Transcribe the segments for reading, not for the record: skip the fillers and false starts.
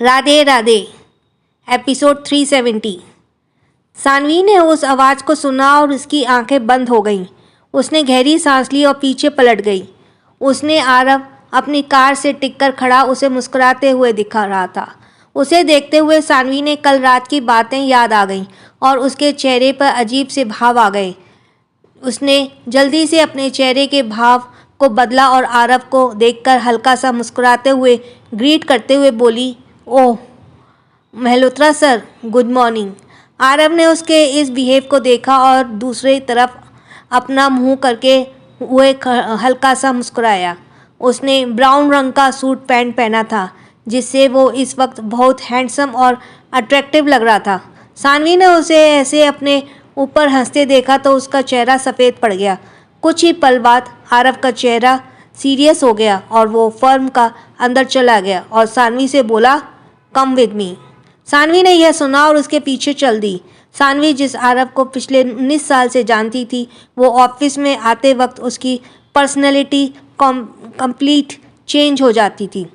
Radhe Radhe. Episode 370। Saanvi ने उस आवाज़ को सुना और उसकी आंखें बंद हो गईं। उसने गहरी सांस ली और पीछे पलट गई। उसने आरव अपनी कार से टिककर खड़ा उसे मुस्कुराते हुए दिखा रहा था। उसे देखते हुए सानवी ने कल रात की बातें याद आ गईं और उसके चेहरे पर अजीब से भाव आ गए। उसने जल्दी से अपने चेहरे के भाव को बदला और आरव को देखकर हल्का सा मुस्कुराते हुए ग्रीट करते हुए बोली, oh Malhotra sir, good morning. Aarav ने उसके इस बिहेव को देखा और दूसरी तरफ अपना मुंह करके हुए हल्का सा मुस्कुराया। उसने ब्राउन रंग का सूट पैंट पहना था जिससे वो इस वक्त बहुत हैंडसम और अट्रैक्टिव लग रहा था। सानवी ने उसे ऐसे अपने ऊपर हंसते देखा तो उसका चेहरा सफ़ेद पड़ गया। कुछ ही पल बाद आरव का चेहरा सीरियस हो गया और वो फर्म का अंदर चला गया और सानवी से बोला, कम विद मी। सानवी ने यह सुना और उसके पीछे चल दी। सानवी जिस आरव को पिछले 19 साल से जानती थी, वो ऑफिस में आते वक्त उसकी पर्सनैलिटी कंप्लीट चेंज हो जाती थी।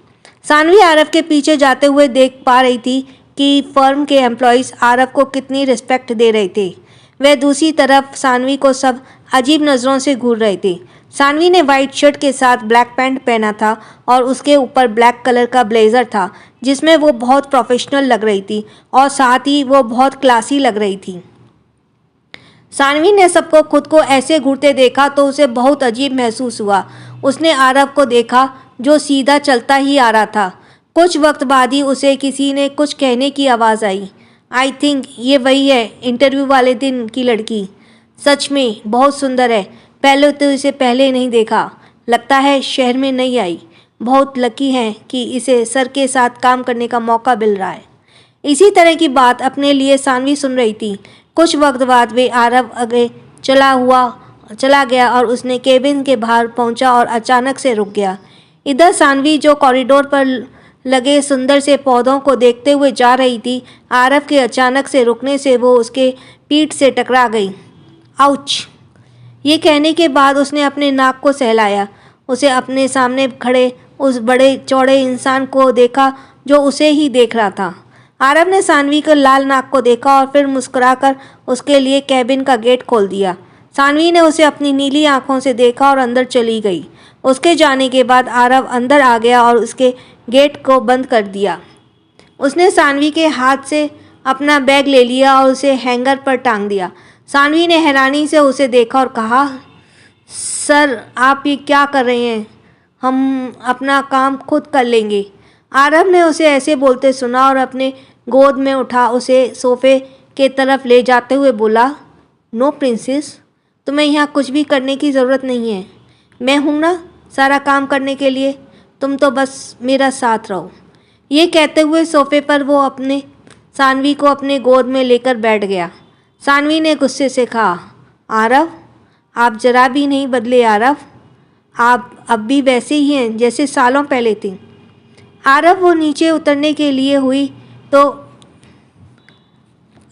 सानवी आरव के पीछे जाते हुए देख पा रही थी कि फर्म के एम्प्लॉयज़ आरव को कितनी रिस्पेक्ट दे रहे थे। वह दूसरी तरफ सानवी को सब अजीब नज़रों से घूर रहे थे। सानवी ने वाइट शर्ट के साथ ब्लैक पैंट पहना था और उसके ऊपर ब्लैक कलर का ब्लेज़र था जिसमें वो बहुत प्रोफेशनल लग रही थी और साथ ही वो बहुत क्लासी लग रही थी। सानवी ने सबको खुद को ऐसे घूरते देखा तो उसे बहुत अजीब महसूस हुआ। उसने आरव को देखा जो सीधा चलता ही आ रहा था। कुछ वक्त बाद ही उसे किसी ने कुछ कहने की आवाज़ आई, आई थिंक ये वही है इंटरव्यू वाले दिन की लड़की। सच में बहुत सुंदर है, पहले तो इसे पहले नहीं देखा। लगता है शहर में नहीं आई। बहुत लकी हैं कि इसे सर के साथ काम करने का मौका मिल रहा है। इसी तरह की बात अपने लिए सानवी सुन रही थी। कुछ वक्त बाद वे आरव आगे चला गया और उसने केबिन के बाहर पहुंचा और अचानक से रुक गया। इधर सानवी जो कॉरिडोर पर लगे सुंदर से पौधों को देखते हुए जा रही थी, आरव के अचानक से रुकने से वो उसके पीठ से टकरा गई। आउच! ये कहने के बाद उसने अपने नाक को सहलाया। उसे अपने सामने खड़े उस बड़े चौड़े इंसान को देखा जो उसे ही देख रहा था। आरव ने सानवी के लाल नाक को देखा और फिर मुस्कुराकर उसके लिए कैबिन का गेट खोल दिया। सानवी ने उसे अपनी नीली आंखों से देखा और अंदर चली गई। उसके जाने के बाद आरव अंदर आ गया और उसके गेट को बंद कर दिया। उसने सानवी के हाथ से अपना बैग ले लिया और उसे हैंगर पर टांग दिया। सानवी ने हैरानी से उसे देखा और कहा, सर आप ये क्या कर रहे हैं? हम अपना काम खुद कर लेंगे। आरव ने उसे ऐसे बोलते सुना और अपने गोद में उठा उसे सोफे के तरफ ले जाते हुए बोला, नो प्रिंसेस, तुम्हें यहाँ कुछ भी करने की ज़रूरत नहीं है। मैं हूँ ना सारा काम करने के लिए, तुम तो बस मेरा साथ रहो। ये कहते हुए सोफे पर वो अपने सानवी को अपने गोद में लेकर बैठ गया। सानवी ने गुस्से से कहा, आरव आप जरा भी नहीं बदले आरव, आप अब भी वैसे ही हैं जैसे सालों पहले थे। आरव वो नीचे उतरने के लिए हुई तो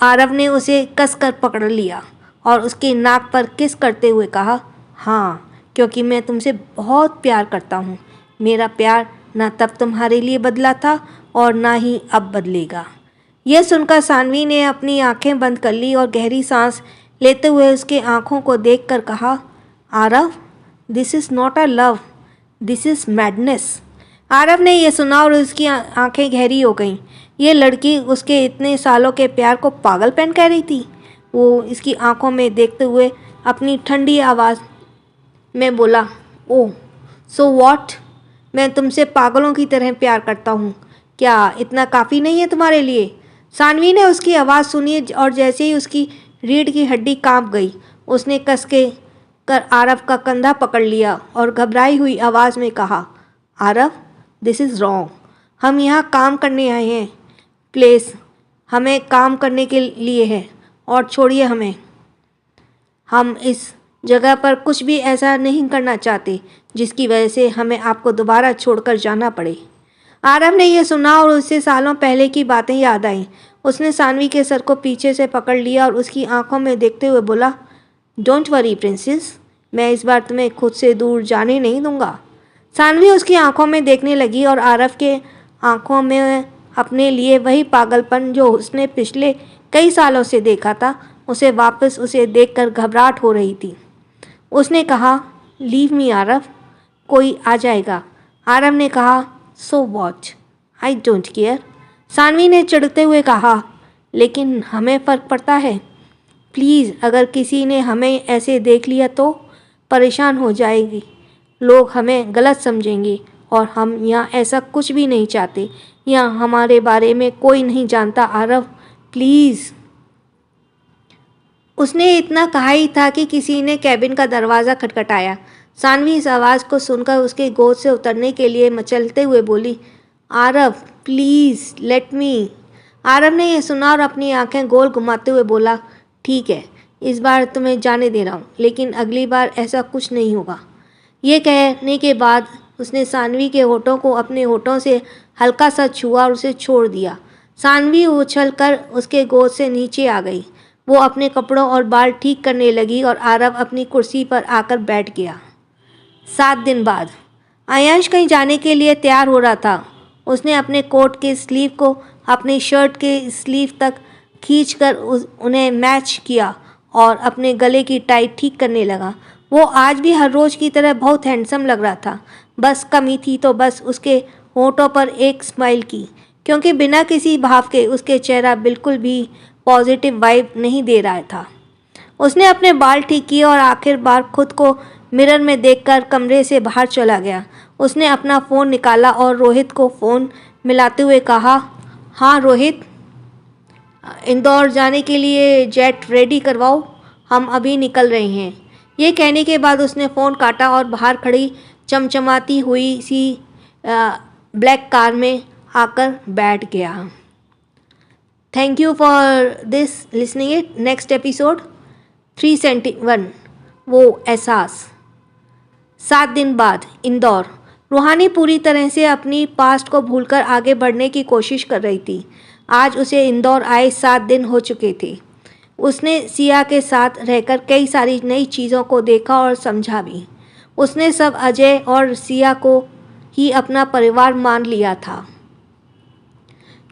आरव ने उसे कसकर पकड़ लिया और उसके नाक पर किस करते हुए कहा, हाँ क्योंकि मैं तुमसे बहुत प्यार करता हूँ। मेरा प्यार ना तब तुम्हारे लिए बदला था और ना ही अब बदलेगा। यह सुनकर सानवी ने अपनी आंखें बंद कर ली और गहरी सांस लेते हुए उसके आंखों को देखकर कहा, Aarav this is not a love, this is madness. Aarav ने यह सुना और उसकी आंखें गहरी हो गईं। ये लड़की उसके इतने सालों के प्यार को पागलपन कह रही थी। वो इसकी आंखों में देखते हुए अपनी ठंडी आवाज़ में बोला, ओह सो व्हाट, मैं तुमसे पागलों की तरह प्यार करता हूँ, क्या इतना काफ़ी नहीं है तुम्हारे लिए? सानवी ने उसकी आवाज़ सुनी और जैसे ही उसकी रीढ़ की हड्डी कांप गई, उसने कस के कर आरव का कंधा पकड़ लिया और घबराई हुई आवाज़ में कहा, आरव दिस इज़ रॉन्ग, हम यहाँ काम करने आए हैं। प्लीज़ हमें काम करने के लिए है और छोड़िए हमें। हम इस जगह पर कुछ भी ऐसा नहीं करना चाहते जिसकी वजह से हमें आपको दोबारा छोड़कर जाना पड़े। आरव ने यह सुना और उससे सालों पहले की बातें याद आईं। उसने सानवी के सर को पीछे से पकड़ लिया और उसकी आंखों में देखते हुए बोला, डोंट वरी प्रिंसेस, मैं इस बार तुम्हें खुद से दूर जाने नहीं दूंगा। सानवी उसकी आंखों में देखने लगी और आरव के आंखों में अपने लिए वही पागलपन जो उसने पिछले कई सालों से देखा था, उसे वापस उसे देखकर घबराहट हो रही थी। उसने कहा, लीव मी आरव, कोई आ जाएगा। आरव ने कहा, so what, I don't care. Saanvi ने चिढ़ते हुए कहा, लेकिन हमें फ़र्क पड़ता है। प्लीज़, अगर किसी ने हमें ऐसे देख लिया तो परेशान हो जाएगी, लोग हमें गलत समझेंगे और हम यहाँ ऐसा कुछ भी नहीं चाहते। यहाँ हमारे बारे में कोई नहीं जानता आरव, प्लीज़। उसने इतना कहा ही था कि किसी ने कैबिन का दरवाज़ा खटखटाया। सानवी इस आवाज़ को सुनकर उसके गोद से उतरने के लिए मचलते हुए बोली, Aarav please let me. Aarav ने यह सुना और अपनी आंखें गोल घुमाते हुए बोला, ठीक है, इस बार तुम्हें जाने दे रहा हूँ, लेकिन अगली बार ऐसा कुछ नहीं होगा। ये कहने के बाद उसने सानवी के होठों को अपने होठों से हल्का सा छुआ और उसे छोड़ दिया। सानवी उछलकर उसके गोद से नीचे आ गई। वो अपने कपड़ों और बाल ठीक करने लगी और आरव अपनी कुर्सी पर आकर बैठ गया। 7 दिन बाद आयांश कहीं जाने के लिए तैयार हो रहा था। उसने अपने कोट के स्लीव को अपनी शर्ट के स्लीव तक खींचकर उन्हें मैच किया और अपने गले की टाई ठीक करने लगा। वो आज भी हर रोज़ की तरह बहुत हैंडसम लग रहा था। बस कमी थी तो बस उसके होठों पर एक स्माइल की, क्योंकि बिना किसी भाव के उसके चेहरा बिल्कुल भी पॉजिटिव वाइब नहीं दे रहा था। उसने अपने बाल ठीक किए और आखिर बार खुद को मिरर में देखकर कमरे से बाहर चला गया। उसने अपना फ़ोन निकाला और रोहित को फ़ोन मिलाते हुए कहा, हाँ रोहित, इंदौर जाने के लिए जेट रेडी करवाओ, हम अभी निकल रहे हैं। ये कहने के बाद उसने फ़ोन काटा और बाहर खड़ी चमचमाती हुई सी ब्लैक कार में आकर बैठ गया। Thank you for this listening it. Next episode 371, वो एहसास। 7 दिन बाद इंदौर। रूहानी पूरी तरह से अपनी पास्ट को भूलकर आगे बढ़ने की कोशिश कर रही थी। आज उसे इंदौर आए 7 दिन हो चुके थे। उसने सिया के साथ रहकर कई सारी नई चीज़ों को देखा और समझा भी। उसने सब अजय और सिया को ही अपना परिवार मान लिया था,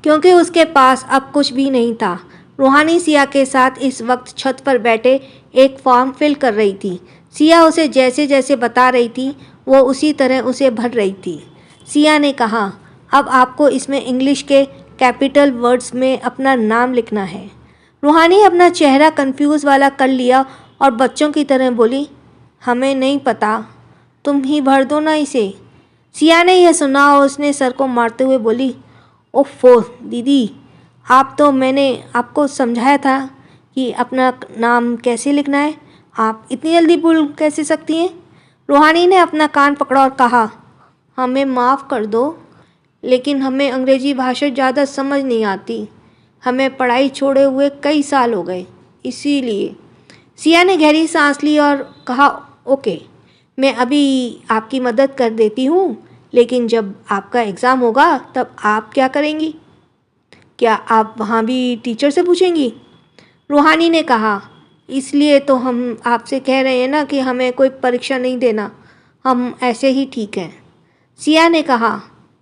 क्योंकि उसके पास अब कुछ भी नहीं था। रूहानी सिया के साथ इस वक्त छत पर बैठे एक फॉर्म फिल कर रही थी। सिया उसे जैसे जैसे बता रही थी वो उसी तरह उसे भर रही थी। सिया ने कहा, अब आपको इसमें इंग्लिश के कैपिटल वर्ड्स में अपना नाम लिखना है। रूहानी अपना चेहरा कंफ्यूज वाला कर लिया और बच्चों की तरह बोली, हमें नहीं पता, तुम ही भर दो ना इसे। सिया ने यह सुना और उसने सर को मारते हुए बोली, ओफो दीदी, मैंने आपको समझाया था कि अपना नाम कैसे लिखना है, आप इतनी जल्दी भूल कैसे सकती हैं। रूहानी ने अपना कान पकड़ा और कहा, हमें माफ़ कर दो, लेकिन हमें अंग्रेज़ी भाषा ज़्यादा समझ नहीं आती, हमें पढ़ाई छोड़े हुए कई साल हो गए, इसीलिए। सिया ने गहरी सांस ली और कहा, ओके, मैं अभी आपकी मदद कर देती हूँ, लेकिन जब आपका एग्ज़ाम होगा तब आप क्या करेंगी? क्या आप वहाँ भी टीचर से पूछेंगी? रूहानी ने कहा, इसलिए तो हम आपसे कह रहे हैं ना कि हमें कोई परीक्षा नहीं देना, हम ऐसे ही ठीक हैं। सिया ने कहा,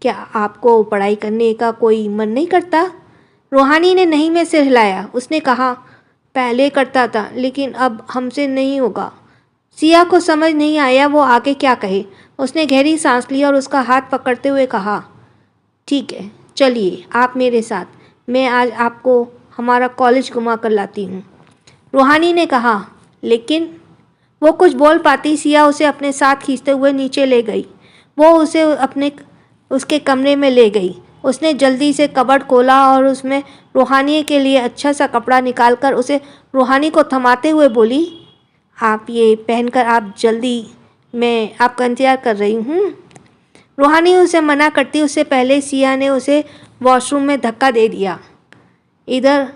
क्या आपको पढ़ाई करने का कोई मन नहीं करता? रूहानी ने नहीं में सिर हिलाया। उसने कहा, पहले करता था, लेकिन अब हमसे नहीं होगा। सिया को समझ नहीं आया वो आगे क्या कहे। उसने गहरी सांस ली और उसका हाथ पकड़ते हुए कहा, ठीक है, चलिए आप मेरे साथ, मैं आज आपको हमारा कॉलेज घुमा कर लाती हूँ। रूहानी ने कहा, लेकिन वो कुछ बोल पाती, सिया उसे अपने साथ खींचते हुए नीचे ले गई। वो उसे उसके कमरे में ले गई। उसने जल्दी से कबर्ड खोला और उसमें रूहानी के लिए अच्छा सा कपड़ा निकालकर उसे रूहानी को थमाते हुए बोली, आप ये पहनकर आप जल्दी, मैं आपका इंतज़ार कर रही हूँ। रूहानी उसे मना करती उससे पहले सिया ने उसे वॉशरूम में धक्का दे दिया। इधर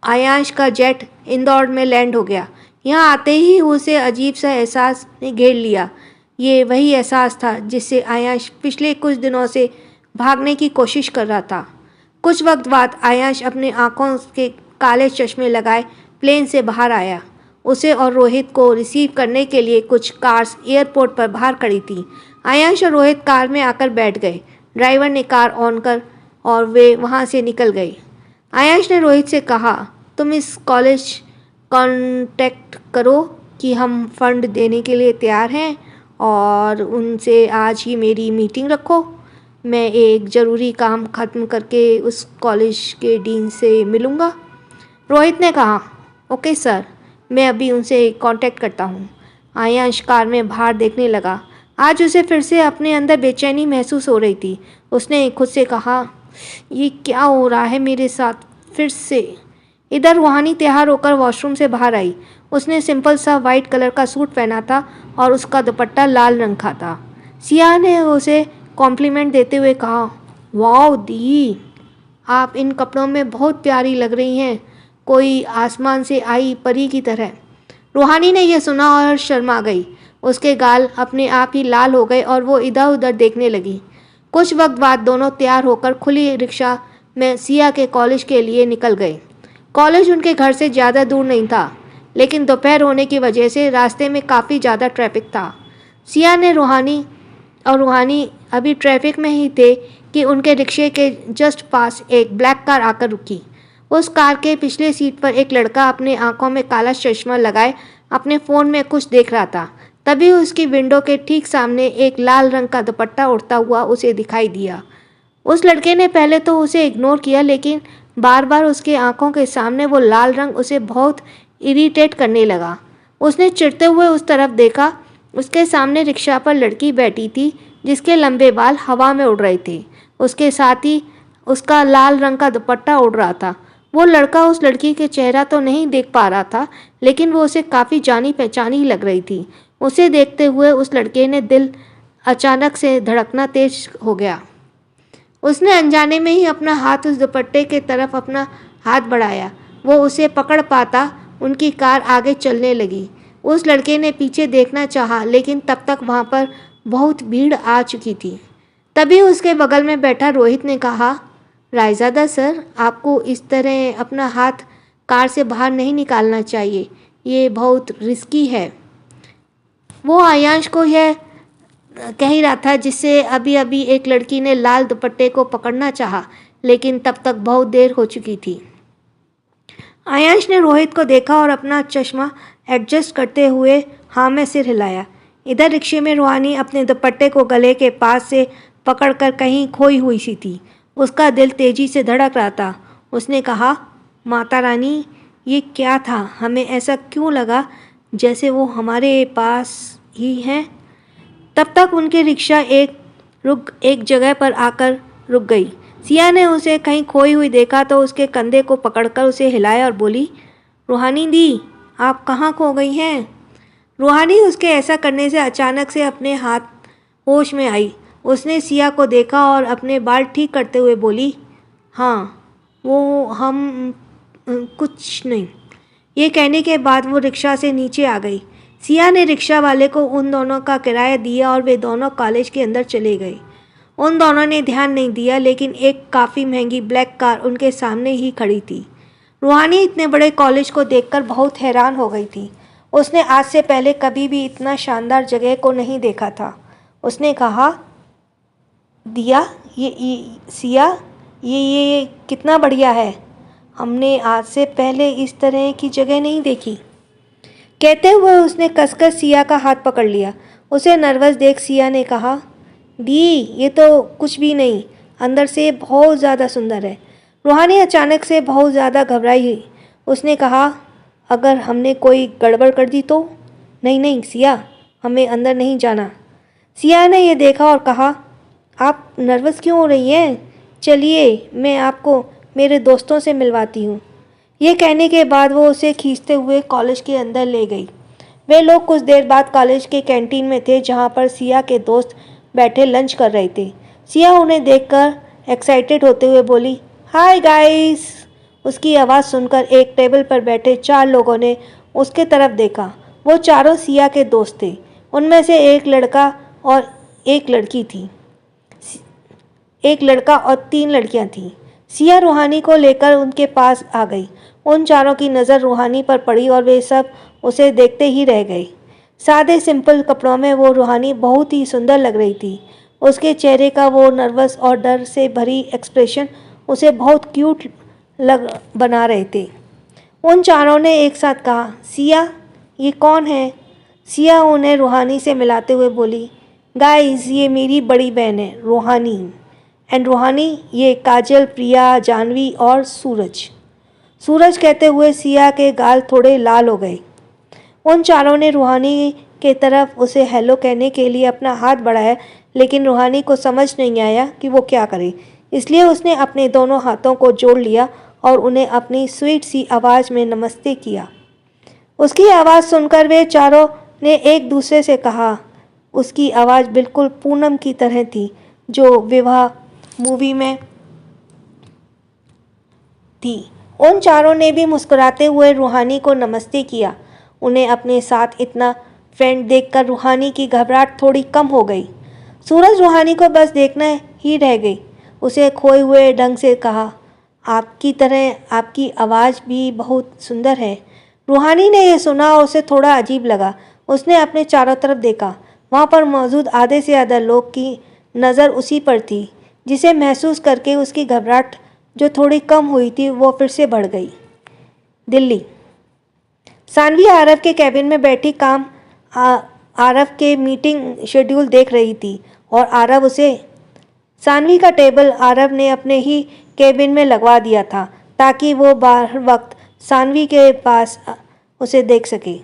आयांश का जेट इंदौर में लैंड हो गया। यहाँ आते ही उसे अजीब सा एहसास ने घेर लिया। ये वही एहसास था जिससे आयांश पिछले कुछ दिनों से भागने की कोशिश कर रहा था। कुछ वक्त बाद आयांश अपने आँखों के काले चश्मे लगाए प्लेन से बाहर आया। उसे और रोहित को रिसीव करने के लिए कुछ कार्स एयरपोर्ट पर बाहर खड़ी थी। आयांश और रोहित कार में आकर बैठ गए। ड्राइवर ने कार ऑन कर और वे वहाँ से निकल गए। आयांश ने रोहित से कहा, तुम इस कॉलेज कांटेक्ट करो कि हम फंड देने के लिए तैयार हैं और उनसे आज ही मेरी मीटिंग रखो। मैं एक ज़रूरी काम ख़त्म करके उस कॉलेज के डीन से मिलूँगा। रोहित ने कहा, ओके सर, मैं अभी उनसे कांटेक्ट करता हूँ। आयांश कार में बाहर देखने लगा। आज उसे फिर से अपने अंदर बेचैनी महसूस हो रही थी। उसने खुद से कहा, ये क्या हो रहा है मेरे साथ फिर से। इधर रूहानी तैयार होकर वॉशरूम से बाहर आई। उसने सिंपल सा वाइट कलर का सूट पहना था और उसका दुपट्टा लाल रंग का था। सिया ने उसे कॉम्प्लीमेंट देते हुए कहा, वाओ दी, आप इन कपड़ों में बहुत प्यारी लग रही हैं, कोई आसमान से आई परी की तरह। रूहानी ने यह सुना और शर्मा गई। उसके गाल अपने आप ही लाल हो गए और वो इधर उधर देखने लगी। कुछ वक्त बाद दोनों तैयार होकर खुली रिक्शा में सिया के कॉलेज के लिए निकल गए। कॉलेज उनके घर से ज़्यादा दूर नहीं था, लेकिन दोपहर होने की वजह से रास्ते में काफ़ी ज़्यादा ट्रैफिक था। सिया ने रूहानी अभी ट्रैफिक में ही थे कि उनके रिक्शे के जस्ट पास एक ब्लैक कार आकर रुकी। उस कार के पिछले सीट पर एक लड़का अपने आंखों में काला चश्मा लगाए अपने फ़ोन में कुछ देख रहा था। तभी उसकी विंडो के ठीक सामने एक लाल रंग का दुपट्टा उड़ता हुआ उसे दिखाई दिया। उस लड़के ने पहले तो उसे इग्नोर किया, लेकिन बार बार उसके आंखों के सामने वो लाल रंग उसे बहुत इरिटेट करने लगा। उसने चिढ़ते हुए उस तरफ देखा। उसके सामने रिक्शा पर लड़की बैठी थी जिसके लंबे बाल हवा में उड़ रहे थे। उसके साथ ही उसका लाल रंग का दुपट्टा उड़ रहा था। वो लड़का उस लड़की के चेहरा तो नहीं देख पा रहा था, लेकिन वो उसे काफ़ी जानी पहचानी लग रही थी। उसे देखते हुए उस लड़के ने दिल अचानक से धड़कना तेज हो गया। उसने अनजाने में ही अपना हाथ उस दुपट्टे के तरफ अपना हाथ बढ़ाया। वो उसे पकड़ पाता उनकी कार आगे चलने लगी। उस लड़के ने पीछे देखना चाहा, लेकिन तब तक वहाँ पर बहुत भीड़ आ चुकी थी। तभी उसके बगल में बैठा रोहित ने कहा, रायज़ादा सर, आपको इस तरह अपना हाथ कार से बाहर नहीं निकालना चाहिए, ये बहुत रिस्की है। वो आयांश को यह कह ही रहा था जिससे अभी अभी एक लड़की ने लाल दुपट्टे को पकड़ना चाहा, लेकिन तब तक बहुत देर हो चुकी थी। आयांश ने रोहित को देखा और अपना चश्मा एडजस्ट करते हुए हाँ में सिर हिलाया। इधर रिक्शे में रूहानी अपने दुपट्टे को गले के पास से पकड़कर कहीं खोई हुई सी थी। उसका दिल तेजी से धड़क रहा था। उसने कहा, माता रानी, ये क्या था? हमें ऐसा क्यों लगा जैसे वो हमारे पास ही हैं? तब तक उनकी रिक्शा एक जगह पर आकर रुक गई। सिया ने उसे कहीं खोई हुई देखा तो उसके कंधे को पकड़कर उसे हिलाया और बोली, रूहानी दी, आप कहाँ खो गई हैं? रूहानी उसके ऐसा करने से अचानक से अपने हाथ होश में आई। उसने सिया को देखा और अपने बाल ठीक करते हुए बोली, हाँ, वो हम कुछ नहीं। ये कहने के बाद वो रिक्शा से नीचे आ गई। सिया ने रिक्शा वाले को उन दोनों का किराया दिया और वे दोनों कॉलेज के अंदर चले गए। उन दोनों ने ध्यान नहीं दिया, लेकिन एक काफ़ी महंगी ब्लैक कार उनके सामने ही खड़ी थी। रूहानी इतने बड़े कॉलेज को देखकर बहुत हैरान हो गई थी। उसने आज से पहले कभी भी इतना शानदार जगह को नहीं देखा था। उसने कहा, दिया, सिया, ये कितना बढ़िया है। हमने आज से पहले इस तरह की जगह नहीं देखी। कहते हुए उसने कसकर सिया का हाथ पकड़ लिया। उसे नर्वस देख सिया ने कहा, दी, ये तो कुछ भी नहीं, अंदर से बहुत ज़्यादा सुंदर है। रूहानी अचानक से बहुत ज़्यादा घबराई हुई। उसने कहा, अगर हमने कोई गड़बड़ कर दी तो? नहीं नहीं सिया, हमें अंदर नहीं जाना। सिया ने यह देखा और कहा, आप नर्वस क्यों हो रही हैं? चलिए, मैं आपको मेरे दोस्तों से मिलवाती हूँ। ये कहने के बाद वो उसे खींचते हुए कॉलेज के अंदर ले गई। वे लोग कुछ देर बाद कॉलेज के कैंटीन में थे, जहाँ पर सिया के दोस्त बैठे लंच कर रहे थे। सिया उन्हें देखकर एक्साइटेड होते हुए बोली, हाय गाइस। उसकी आवाज़ सुनकर एक टेबल पर बैठे 4 लोगों ने उसके तरफ देखा। वो चारों सिया के दोस्त थे। उनमें से एक लड़का और एक लड़की थी। एक लड़का और 3 लड़कियां थीं। सिया रूहानी को लेकर उनके पास आ गई। उन चारों की नज़र रूहानी पर पड़ी और वे सब उसे देखते ही रह गए। सादे सिंपल कपड़ों में वो रूहानी बहुत ही सुंदर लग रही थी। उसके चेहरे का वो नर्वस और डर से भरी एक्सप्रेशन उसे बहुत क्यूट बना रहे थे। उन चारों ने एक साथ कहा, सिया, ये कौन है? सिया उन्हें रूहानी से मिलाते हुए बोली, गाइस, ये मेरी बड़ी बहन है रूहानी। एंड रूहानी, ये काजल, प्रिया, जानवी और सूरज। सूरज कहते हुए सिया के गाल थोड़े लाल हो गए। उन चारों ने रूहानी के तरफ उसे हेलो कहने के लिए अपना हाथ बढ़ाया, लेकिन रूहानी को समझ नहीं आया कि वो क्या करे, इसलिए उसने अपने दोनों हाथों को जोड़ लिया और उन्हें अपनी स्वीट सी आवाज़ में नमस्ते किया। उसकी आवाज़ सुनकर वे चारों ने एक दूसरे से कहा। उसकी आवाज़ बिल्कुल पूनम की तरह थी, जो विवाह मूवी में थी। उन चारों ने भी मुस्कुराते हुए रूहानी को नमस्ते किया। उन्हें अपने साथ इतना फ्रेंड देखकर रूहानी की घबराहट थोड़ी कम हो गई। सूरज रूहानी को बस देखना ही रह गई। उसे खोए हुए ढंग से कहा, आपकी तरह आपकी आवाज़ भी बहुत सुंदर है। रूहानी ने यह सुना और उसे थोड़ा अजीब लगा। उसने अपने चारों तरफ देखा। वहाँ पर मौजूद आधे से ज़्यादा लोग की नज़र उसी पर थी, जिसे महसूस करके उसकी घबराहट जो थोड़ी कम हुई थी वो फिर से बढ़ गई। दिल्ली। सानवी आरव के कैबिन में बैठी आरव के मीटिंग शेड्यूल देख रही थी और सानवी का टेबल आरव ने अपने ही कैबिन में लगवा दिया था ताकि वो हर वक्त सानवी के पास उसे देख सके।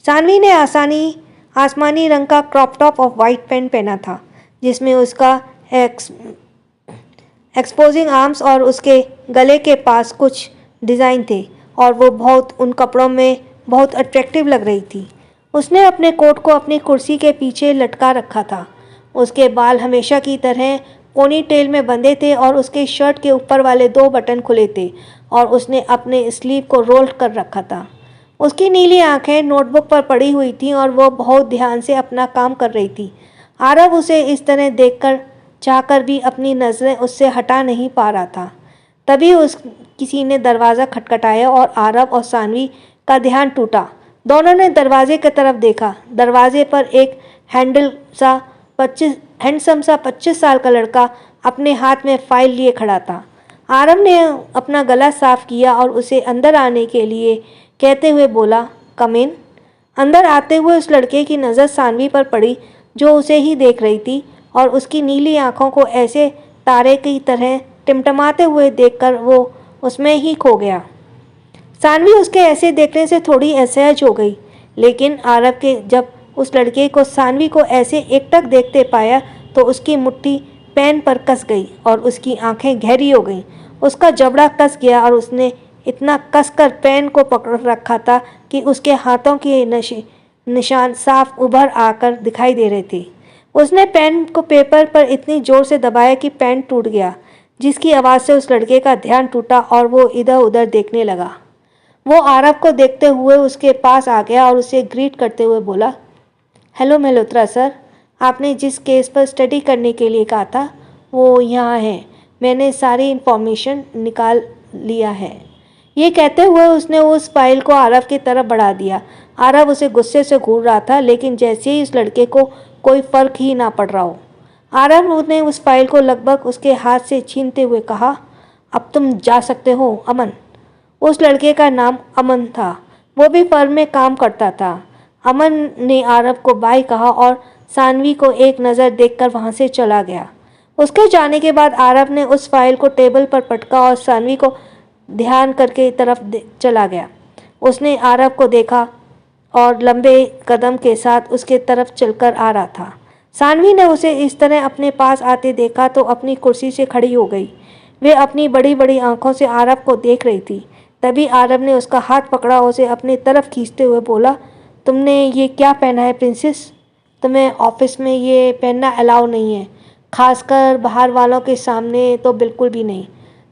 सानवी ने आसमानी रंग का क्रॉप टॉप और वाइट पैंट पहना था, जिसमें उसका एक्सपोजिंग आर्म्स और उसके गले के पास कुछ डिज़ाइन थे और वो उन कपड़ों में बहुत अट्रैक्टिव लग रही थी। उसने अपने कोट को अपनी कुर्सी के पीछे लटका रखा था। उसके बाल हमेशा की तरह पोनी टेल में बंधे थे और उसके शर्ट के ऊपर वाले 2 बटन खुले थे और उसने अपने स्लीव को रोल कर रखा था। उसकी नीली आंखें नोटबुक पर पड़ी हुई थीं और वो बहुत ध्यान से अपना काम कर रही थी। आरव उसे इस तरह देखकर चाहकर भी अपनी नज़रें उससे हटा नहीं पा रहा था। तभी किसी ने दरवाज़ा खटखटाया और आरव और सानवी का ध्यान टूटा। दोनों ने दरवाजे की तरफ देखा। दरवाजे पर एक हैंडसम सा 25 साल का लड़का अपने हाथ में फाइल लिए खड़ा था। आरव ने अपना गला साफ किया और उसे अंदर आने के लिए कहते हुए बोला, कम इन। अंदर आते हुए उस लड़के की नज़र सानवी पर पड़ी, जो उसे ही देख रही थी और उसकी नीली आंखों को ऐसे तारे की तरह टिमटिमाते हुए देखकर वो उसमें ही खो गया। सानवी उसके ऐसे देखने से थोड़ी असहज हो गई, लेकिन आरव के जब उस लड़के को सानवी को ऐसे एकटक देखते पाया तो उसकी मुट्ठी पेन पर कस गई और उसकी आंखें गहरी हो गईं। उसका जबड़ा कस गया और उसने इतना कसकर पेन को पकड़ रखा था कि उसके हाथों के निशान साफ उभर आकर दिखाई दे रहे थे। उसने पेन को पेपर पर इतनी जोर से दबाया कि पेन टूट गया, जिसकी आवाज़ से उस लड़के का ध्यान टूटा और वो इधर उधर देखने लगा। वो आरव को देखते हुए उसके पास आ गया और उसे ग्रीट करते हुए बोला, हेलो मल्होत्रा सर, आपने जिस केस पर स्टडी करने के लिए कहा था वो यहाँ है। मैंने सारी इन्फॉर्मेशन निकाल लिया है। ये कहते हुए उसने उस फाइल को आरव की तरफ बढ़ा दिया। आरव उसे गुस्से से घूर रहा था, लेकिन जैसे ही उस लड़के को कोई फ़र्क ही ना पड़ रहा हो। आरव ने उस फाइल को लगभग उसके हाथ से छीनते हुए कहा, अब तुम जा सकते हो अमन। उस लड़के का नाम अमन था। वो भी फर्म में काम करता था। अमन ने आरव को बाय कहा और सानवी को एक नज़र देखकर वहाँ से चला गया। उसके जाने के बाद आरव ने उस फाइल को टेबल पर पटका और सानवी को ध्यान करके तरफ चला गया। उसने आरव को देखा और लंबे कदम के साथ उसके तरफ चलकर आ रहा था। सानवी ने उसे इस तरह अपने पास आते देखा तो अपनी कुर्सी से खड़ी हो गई। वे अपनी बड़ी बड़ी आंखों से आरव को देख रही थी। तभी आरव ने उसका हाथ पकड़ा और उसे अपनी तरफ खींचते हुए बोला, तुमने ये क्या पहना है प्रिंसेस? तुम्हें ऑफिस में ये पहनना अलाउ नहीं है, खासकर बाहर वालों के सामने तो बिल्कुल भी नहीं।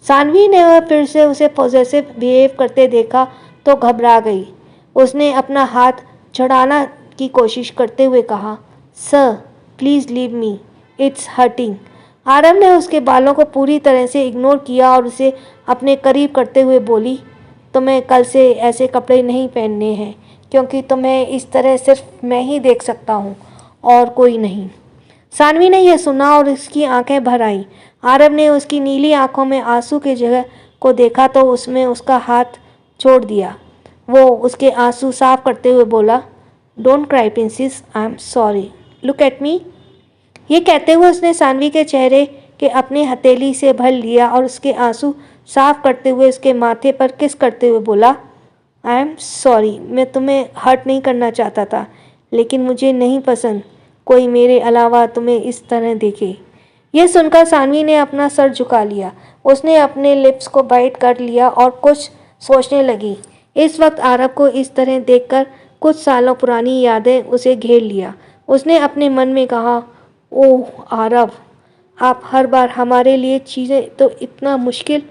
सानवी ने फिर से उसे पॉजेसिव बिहेव करते देखा तो घबरा गई। उसने अपना हाथ छुड़ाना की कोशिश करते हुए कहा, sir please leave me, it's hurting. Aarav ने उसके बालों को पूरी तरह से इग्नोर किया और उसे अपने करीब करते हुए बोली, तुम्हें कल से ऐसे कपड़े नहीं पहनने हैं, क्योंकि तुम्हें इस तरह सिर्फ मैं ही देख सकता हूँ और कोई नहीं। सानवी ने यह सुना और उसकी आंखें भर आईं। आरव ने उसकी नीली आंखों में आंसू की जगह को देखा तो उसमें उसका हाथ छोड़ दिया। वो उसके आंसू साफ करते हुए बोला, don't cry princess, I am sorry, look at me. ये कहते हुए उसने सानवी के चेहरे के अपनी हथेली से भर लिया और उसके आंसू साफ करते हुए उसके माथे पर किस करते हुए बोला, आई एम सॉरी, मैं तुम्हें हर्ट नहीं करना चाहता था, लेकिन मुझे नहीं पसंद कोई मेरे अलावा तुम्हें इस तरह देखे। यह सुनकर सानवी ने अपना सर झुका लिया। उसने अपने लिप्स को बाइट कर लिया और कुछ सोचने लगी। इस वक्त आरव को इस तरह देखकर कुछ सालों पुरानी यादें उसे घेर लिया। उसने अपने मन में कहा, ओह आरव, आप हर बार हमारे लिए चीज़ें तो इतना मुश्किल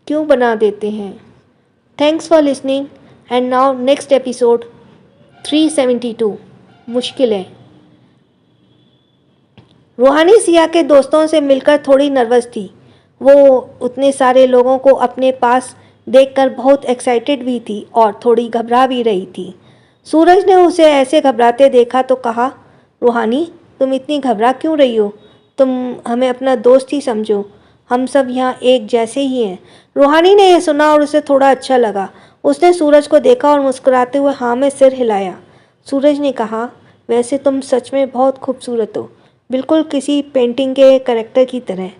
क्यों बना देते हैं। Thanks for listening and now next episode 372 मुश्किलें। रूहानी सिया के दोस्तों से मिलकर थोड़ी नर्वस थी। वो उतने सारे लोगों को अपने पास देखकर बहुत एक्साइटेड भी थी और थोड़ी घबरा भी रही थी। सूरज ने उसे ऐसे घबराते देखा तो कहा, रूहानी, तुम इतनी घबरा क्यों रही हो? तुम हमें अपना दोस्त ही समझो, हम सब यहाँ एक जैसे ही हैं। रूहानी ने यह सुना और उसे थोड़ा अच्छा लगा। उसने सूरज को देखा और मुस्कुराते हुए हाँ में सिर हिलाया। सूरज ने कहा, वैसे तुम सच में बहुत खूबसूरत हो, बिल्कुल किसी पेंटिंग के कैरेक्टर की तरह।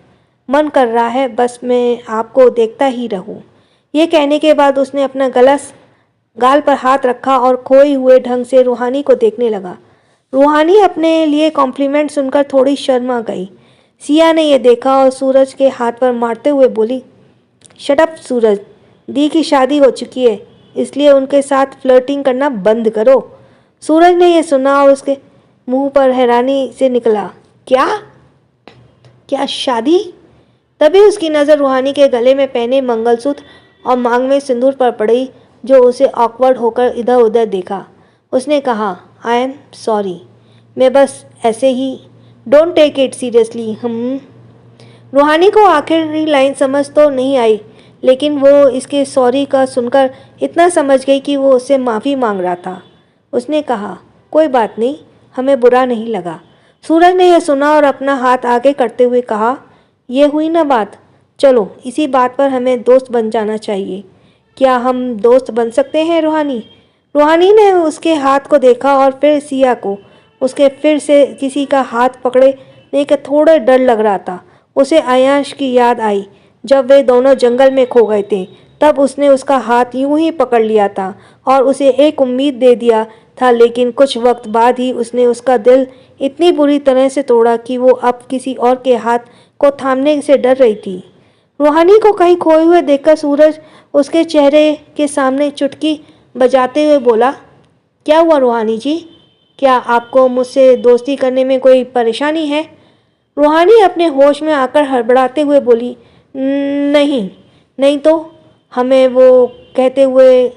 मन कर रहा है बस मैं आपको देखता ही रहूं। ये कहने के बाद उसने अपना गाल पर हाथ रखा और खोए हुए ढंग से रूहानी को देखने लगा। रूहानी अपने लिए कॉम्प्लीमेंट सुनकर थोड़ी शर्मा गई। सिया ने यह देखा और सूरज के हाथ पर मारते हुए बोली, शट अप सूरज, दी की शादी हो चुकी है, इसलिए उनके साथ फ्लर्टिंग करना बंद करो। सूरज ने यह सुना और उसके मुंह पर हैरानी से निकला, क्या शादी? तभी उसकी नज़र रूहानी के गले में पहने मंगलसूत्र और मांग में सिंदूर पर पड़ी, जो उसे ऑकवर्ड होकर इधर उधर देखा। उसने कहा, आई एम सॉरी, मैं बस ऐसे ही, डोंट टेक इट सीरियसली। रूहानी को आखिरी लाइन समझ तो नहीं आई, लेकिन वो इसके सॉरी का सुनकर इतना समझ गई कि वो उससे माफ़ी मांग रहा था। उसने कहा, कोई बात नहीं, हमें बुरा नहीं लगा। सूरज ने यह सुना और अपना हाथ आगे करते हुए कहा, यह हुई ना बात, चलो इसी बात पर हमें दोस्त बन जाना चाहिए। क्या हम दोस्त बन सकते हैं रूहानी? रूहानी ने उसके हाथ को देखा और फिर सिया को। उसके फिर से किसी का हाथ पकड़ने का थोड़ा डर लग रहा था। उसे आयांश की याद आई, जब वे दोनों जंगल में खो गए थे। तब उसने उसका हाथ यूं ही पकड़ लिया था और उसे एक उम्मीद दे दिया था, लेकिन कुछ वक्त बाद ही उसने उसका दिल इतनी बुरी तरह से तोड़ा कि वो अब किसी और के हाथ को थामने से डर रही थी। रूहानी को कहीं खोए हुए देखकर सूरज उसके चेहरे के सामने चुटकी बजाते हुए बोला, क्या हुआ रूहानी जी? क्या आपको मुझसे दोस्ती करने में कोई परेशानी है? रूहानी अपने होश में आकर हड़बड़ाते हुए बोली, नहीं तो। हमें वो कहते हुए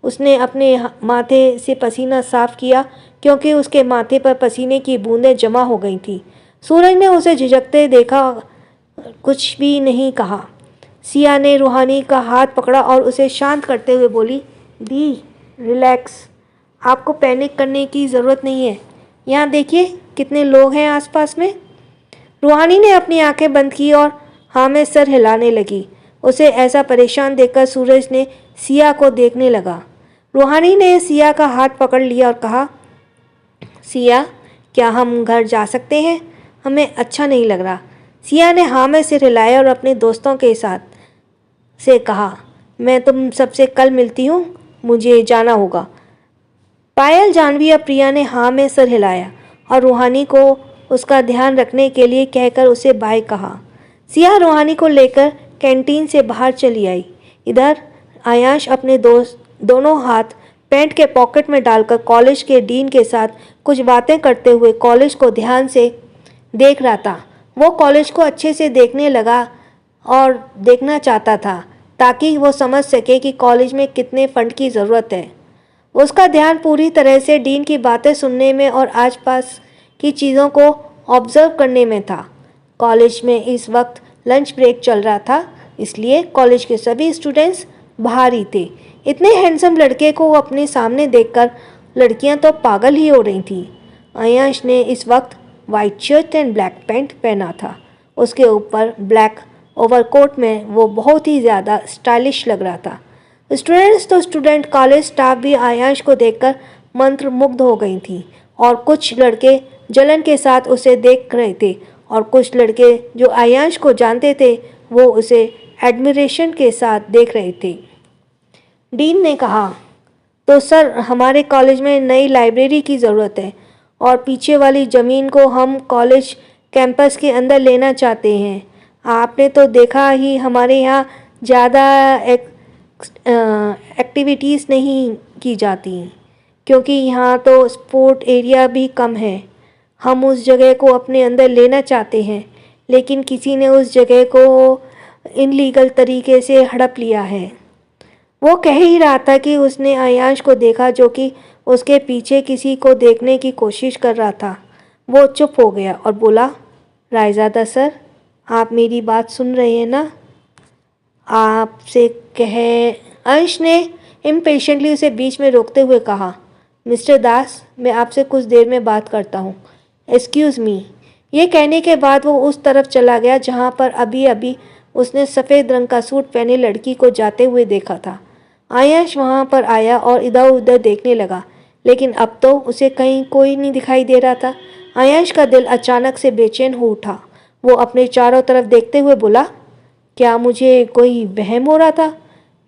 उसने अपने माथे से पसीना साफ किया, क्योंकि उसके माथे पर पसीने की बूंदें जमा हो गई थी। सूरज ने उसे झिझकते देखा, कुछ भी नहीं कहा। सिया ने रूहानी का हाथ पकड़ा और उसे शांत करते हुए बोली, दी रिलैक्स, आपको पैनिक करने की ज़रूरत नहीं है। यहाँ देखिए कितने लोग हैं आसपास में। रूहानी ने अपनी आंखें बंद की और हाँ में सर हिलाने लगी। उसे ऐसा परेशान देखकर सूरज ने सिया को देखने लगा। रूहानी ने सिया का हाथ पकड़ लिया और कहा, सिया, क्या हम घर जा सकते हैं? हमें अच्छा नहीं लग रहा। सिया ने हाँ में सिर हिलाया और अपने दोस्तों के साथ से कहा, मैं तुम सबसे कल मिलती हूँ, मुझे जाना होगा। पायल, जानवी और प्रिया ने हाँ में सिर हिलाया और रूहानी को उसका ध्यान रखने के लिए कहकर उसे बाय कहा। सिया रूहानी को लेकर कैंटीन से बाहर चली आई। इधर आयांश अपने दोनों हाथ पैंट के पॉकेट में डालकर कॉलेज के डीन के साथ कुछ बातें करते हुए कॉलेज को ध्यान से देख रहा था। वो कॉलेज को अच्छे से देखने लगा और देखना चाहता था, ताकि वो समझ सके कि कॉलेज में कितने फंड की ज़रूरत है। उसका ध्यान पूरी तरह से डीन की बातें सुनने में और आसपास की चीज़ों को ऑब्जर्व करने में था। कॉलेज में इस वक्त लंच ब्रेक चल रहा था, इसलिए कॉलेज के सभी स्टूडेंट्स बाहर ही थे। इतने हैंडसम लड़के को अपने सामने देखकर लड़कियां तो पागल ही हो रही थीं। आयांश ने इस वक्त white shirt and black pant पहना था। उसके ऊपर ब्लैक ओवरकोट में वो बहुत ही ज़्यादा स्टाइलिश लग रहा था। स्टूडेंट्स तो स्टूडेंट, कॉलेज स्टाफ भी आयांश को देखकर मंत्रमुग्ध हो गई थी और कुछ लड़के जलन के साथ उसे देख रहे थे और कुछ लड़के जो आयांश को जानते थे वो उसे एडमिरेशन के साथ देख रहे थे। डीन ने कहा, तो सर हमारे कॉलेज में नई लाइब्रेरी की ज़रूरत है और पीछे वाली ज़मीन को हम कॉलेज कैंपस के अंदर लेना चाहते हैं। आपने तो देखा ही हमारे यहाँ ज़्यादा एक्टिविटीज़ नहीं की जाती क्योंकि यहाँ तो स्पोर्ट एरिया भी कम है। हम उस जगह को अपने अंदर लेना चाहते हैं लेकिन किसी ने उस जगह को इनलीगल तरीके से हड़प लिया है। वो कह ही रहा था कि उसने आयांश को देखा जो कि उसके पीछे किसी को देखने की कोशिश कर रहा था। वो चुप हो गया और बोला, रायज़ादा सर, आप मेरी बात सुन रहे हैं ना? आपसे अंश ने इम्पेशेंटली उसे बीच में रोकते हुए कहा, मिस्टर दास, मैं आपसे कुछ देर में बात करता हूँ। Excuse me. ये कहने के बाद वो उस तरफ चला गया जहाँ पर अभी अभी उसने सफ़ेद रंग का सूट पहने लड़की को जाते हुए देखा था। आयांश वहाँ पर आया और इधर उधर देखने लगा लेकिन अब तो उसे कहीं कोई नहीं दिखाई दे रहा था। आयांश का दिल अचानक से बेचैन हो उठा। वो अपने चारों तरफ देखते हुए बोला, क्या मुझे कोई वहम हो रहा था?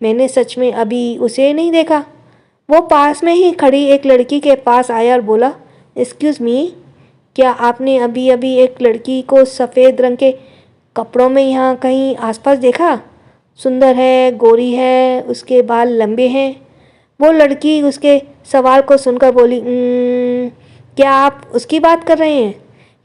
मैंने सच में अभी उसे नहीं देखा। वो पास में ही खड़ी एक लड़की के पास आया और बोला, एक्सक्यूज़ मी, क्या आपने अभी अभी एक लड़की को सफ़ेद रंग के कपड़ों में यहाँ कहीं आसपास देखा? सुंदर है, गोरी है, उसके बाल लंबे हैं। वो लड़की उसके सवाल को सुनकर बोली, क्या आप उसकी बात कर रहे हैं?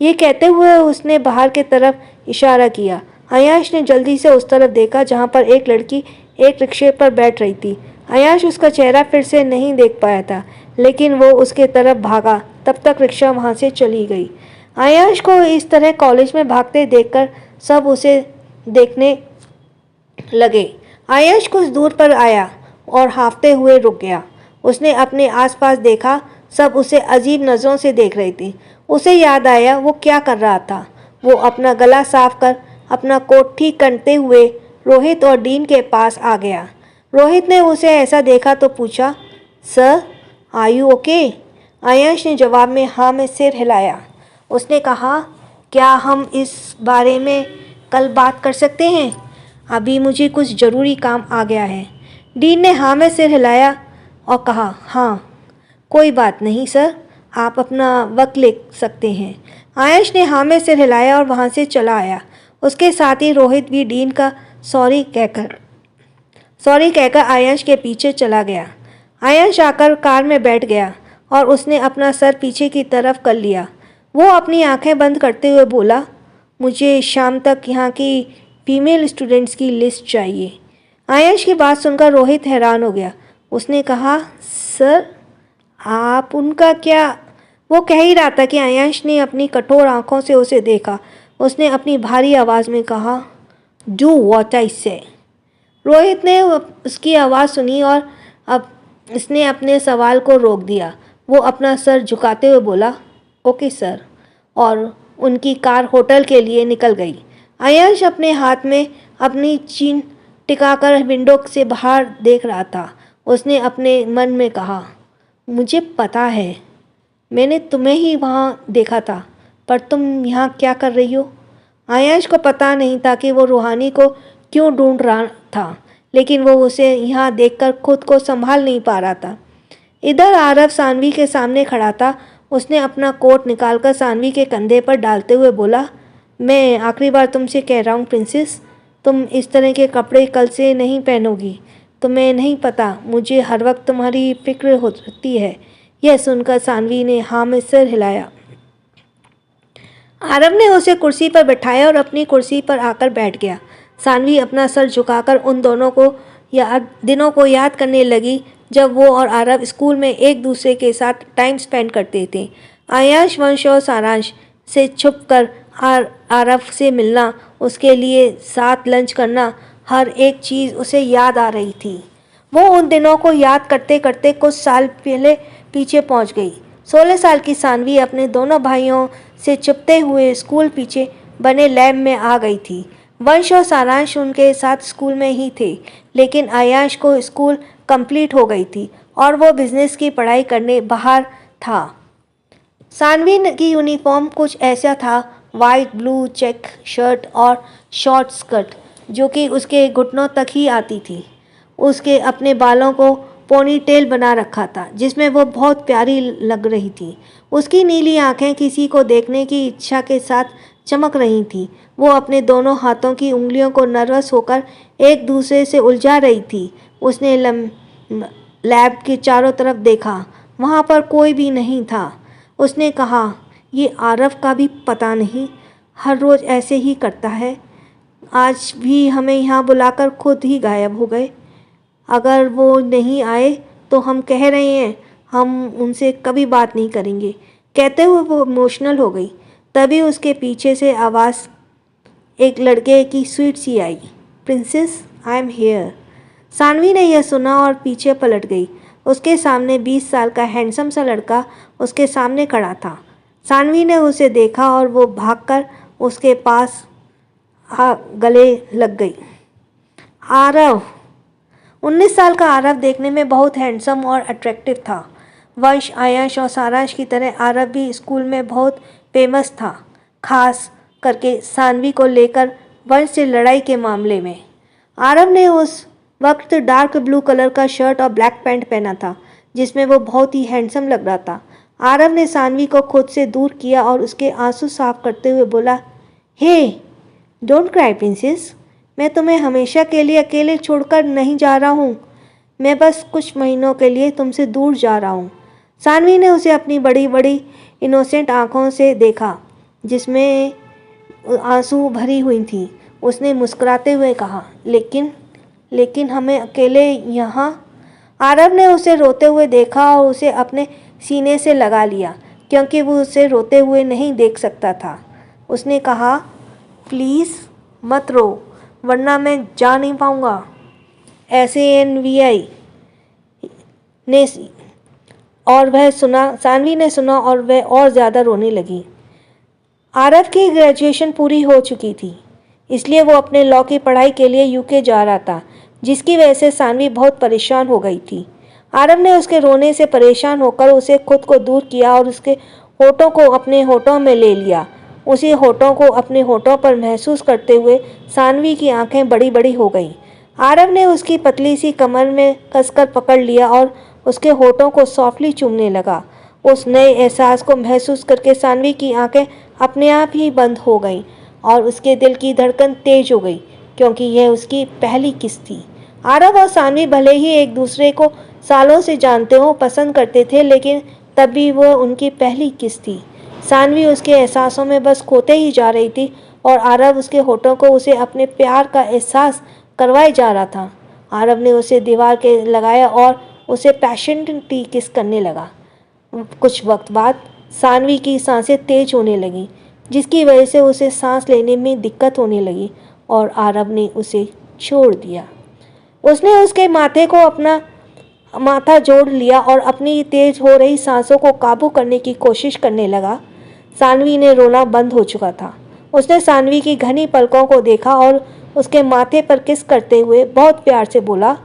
ये कहते हुए उसने बाहर की तरफ इशारा किया। आयांश ने जल्दी से उस तरफ देखा जहाँ पर एक लड़की एक रिक्शे पर बैठ रही थी। आयांश उसका चेहरा फिर से नहीं देख पाया था लेकिन वो उसके तरफ भागा। तब तक रिक्शा वहाँ से चली गई। आयांश को इस तरह कॉलेज में भागते देखकर सब उसे देखने लगे। आयांश कुछ दूर पर आया और हांफते हुए रुक गया। उसने अपने आसपास देखा, सब उसे अजीब नज़रों से देख रहे थे। उसे याद आया वो क्या कर रहा था। वो अपना गला साफ कर अपना कोट ठीक करते हुए रोहित और डीन के पास आ गया। रोहित ने उसे ऐसा देखा तो पूछा, sir are you okay? Aayansh ने जवाब में हाँ में सिर हिलाया। उसने कहा, क्या हम इस बारे में कल बात कर सकते हैं? अभी मुझे कुछ ज़रूरी काम आ गया है। डीन ने हाँ में सिर हिलाया और कहा, हाँ कोई बात नहीं सर, आप अपना वक्त ले सकते हैं। आयांश ने हाँ में सिर हिलाया और वहाँ से चला आया। उसके साथ ही रोहित भी डीन का सॉरी कहकर आयांश के पीछे चला गया। आयांश आकर कार में बैठ गया और उसने अपना सर पीछे की तरफ कर लिया। वो अपनी आंखें बंद करते हुए बोला, मुझे शाम तक यहाँ की फीमेल स्टूडेंट्स की लिस्ट चाहिए। आयांश की बात सुनकर रोहित हैरान हो गया। उसने कहा, सर आप उनका क्या? वो कह ही रहा था कि आयांश ने अपनी कठोर आंखों से उसे देखा। उसने अपनी भारी आवाज़ में कहा, डू व्हाट आई से। रोहित ने उसकी आवाज़ सुनी और अब इसने अपने सवाल को रोक दिया। वो अपना सर झुकाते हुए बोला, ओके सर, और उनकी कार होटल के लिए निकल गई। आयांश अपने हाथ में अपनी चीन टिकाकर विंडो से बाहर देख रहा था। उसने अपने मन में कहा, मुझे पता है मैंने तुम्हें ही वहाँ देखा था, पर तुम यहाँ क्या कर रही हो? आयांश को पता नहीं था कि वो रूहानी को क्यों ढूंढ रहा था, लेकिन वो उसे यहाँ देखकर खुद को संभाल नहीं पा रहा था। इधर आरव सानवी के सामने खड़ा था। उसने अपना कोट निकालकर सानवी के कंधे पर डालते हुए बोला, मैं आखिरी बार तुमसे कह रहा हूँ प्रिंसेस, तुम इस तरह के कपड़े कल से नहीं पहनोगी। तुम्हें नहीं पता मुझे हर वक्त तुम्हारी फिक्र होती है। यह सुनकर सानवी ने हाँ में सिर हिलाया। आरव ने उसे कुर्सी पर बैठाया और अपनी कुर्सी पर आकर बैठ गया। सानवी अपना सर झुकाकर उन दिनों को याद करने लगी जब वो और आरव स्कूल में एक दूसरे के साथ टाइम स्पेंड करते थे। आयांश, वंश और सारांश से छुपकर आरव से मिलना, उसके लिए साथ लंच करना, हर एक चीज़ उसे याद आ रही थी। वो उन दिनों को याद करते करते कुछ साल पहले पीछे पहुंच गई। 16 साल की सानवी अपने दोनों भाइयों से छिपते हुए स्कूल पीछे बने लैब में आ गई थी। वंश और सारांश उनके साथ स्कूल में ही थे, लेकिन आयाश को स्कूल कंप्लीट हो गई थी और वो बिजनेस की पढ़ाई करने बाहर था। सानवी की यूनिफॉर्म कुछ ऐसा था, वाइट ब्लू चेक शर्ट और शॉर्ट स्कर्ट जो कि उसके घुटनों तक ही आती थी। उसके अपने बालों को पोनी टेल बना रखा था जिसमें वो बहुत प्यारी लग रही थी। उसकी नीली आंखें किसी को देखने की इच्छा के साथ चमक रही थीं। वो अपने दोनों हाथों की उंगलियों को नर्वस होकर एक दूसरे से उलझा रही थी। उसने लैब के चारों तरफ देखा, वहाँ पर कोई भी नहीं था। उसने कहा, ये आरव का भी पता नहीं, हर रोज़ ऐसे ही करता है। आज भी हमें यहाँ बुलाकर खुद ही गायब हो गए। अगर वो नहीं आए तो हम कह रहे हैं हम उनसे कभी बात नहीं करेंगे। कहते हुए वो इमोशनल हो गई। तभी उसके पीछे से आवाज़ एक लड़के की स्वीट सी आई, princess I am here. Saanvi ने यह सुना और पीछे पलट गई। उसके सामने 20 साल का हैंडसम सा लड़का उसके सामने खड़ा था। सानवी ने उसे देखा और वो भागकर उसके पास गले लग गई। आरव। 19 साल का आरव देखने में बहुत हैंडसम और अट्रैक्टिव था। वंश, आयश और सारांश की तरह आरव भी स्कूल में बहुत फेमस था, खास करके सानवी को लेकर वंश से लड़ाई के मामले में। आरव ने उस वक्त डार्क ब्लू कलर का शर्ट और ब्लैक पैंट पहना था जिसमें वो बहुत ही हैंडसम लग रहा था। आरव ने सानवी को खुद से दूर किया और उसके आंसू साफ करते हुए बोला, हे डोंट क्राई प्रिंसेस, मैं तुम्हें हमेशा के लिए अकेले छोड़कर नहीं जा रहा हूँ। मैं बस कुछ महीनों के लिए तुमसे दूर जा रहा हूँ। सानवी ने उसे अपनी बड़ी बड़ी इनोसेंट आँखों से देखा जिसमें आंसू भरी हुई थी। उसने मुस्कुराते हुए कहा, लेकिन हमें अकेले यहाँ। आरव ने उसे रोते हुए देखा और उसे अपने सीने से लगा लिया क्योंकि वो उसे रोते हुए नहीं देख सकता था। उसने कहा, प्लीज़ मत रो, वरना मैं जा नहीं पाऊँगा। SANVI ने और वह सुना, सानवी ने सुना और वह और ज़्यादा रोने लगी। आरव की ग्रेजुएशन पूरी हो चुकी थी, इसलिए वो अपने लॉ की पढ़ाई के लिए UK जा रहा था, जिसकी वजह से सानवी बहुत परेशान हो गई थी। आरव ने उसके रोने से परेशान होकर उसे खुद को दूर किया और उसके होठों को अपने होठों में ले लिया। उसी होठों को अपने होठों पर महसूस करते हुए सानवी की आंखें बड़ी बड़ी हो गईं। आरव ने उसकी पतली सी कमर में कसकर पकड़ लिया और उसके होठों को सॉफ्टली चूमने लगा। उस नए एहसास को महसूस करके सानवी की आंखें अपने आप ही बंद हो गईं और उसके दिल की धड़कन तेज हो गई क्योंकि यह उसकी पहली किस थी। आरव और सानवी भले ही एक दूसरे को सालों से जानते हो, पसंद करते थे, लेकिन तब भी वो उनकी पहली किस थी। सानवी उसके एहसासों में बस खोते ही जा रही थी और आरव उसके होठों को उसे अपने प्यार का एहसास करवाए जा रहा था। आरव ने उसे दीवार के लगाया और उसे पैशनेटली किस करने लगा। कुछ वक्त बाद सानवी की सांसें तेज होने लगीं, जिसकी वजह से उसे सांस लेने में दिक्कत होने लगी और आरव ने उसे छोड़ दिया। उसने उसके माथे को अपना माथा जोड़ लिया और अपनी तेज हो रही सांसों को काबू करने की कोशिश करने लगा। सानवी ने रोना बंद हो चुका था। उसने सानवी की घनी पलकों को देखा और उसके माथे पर किस करते हुए बहुत प्यार से बोला,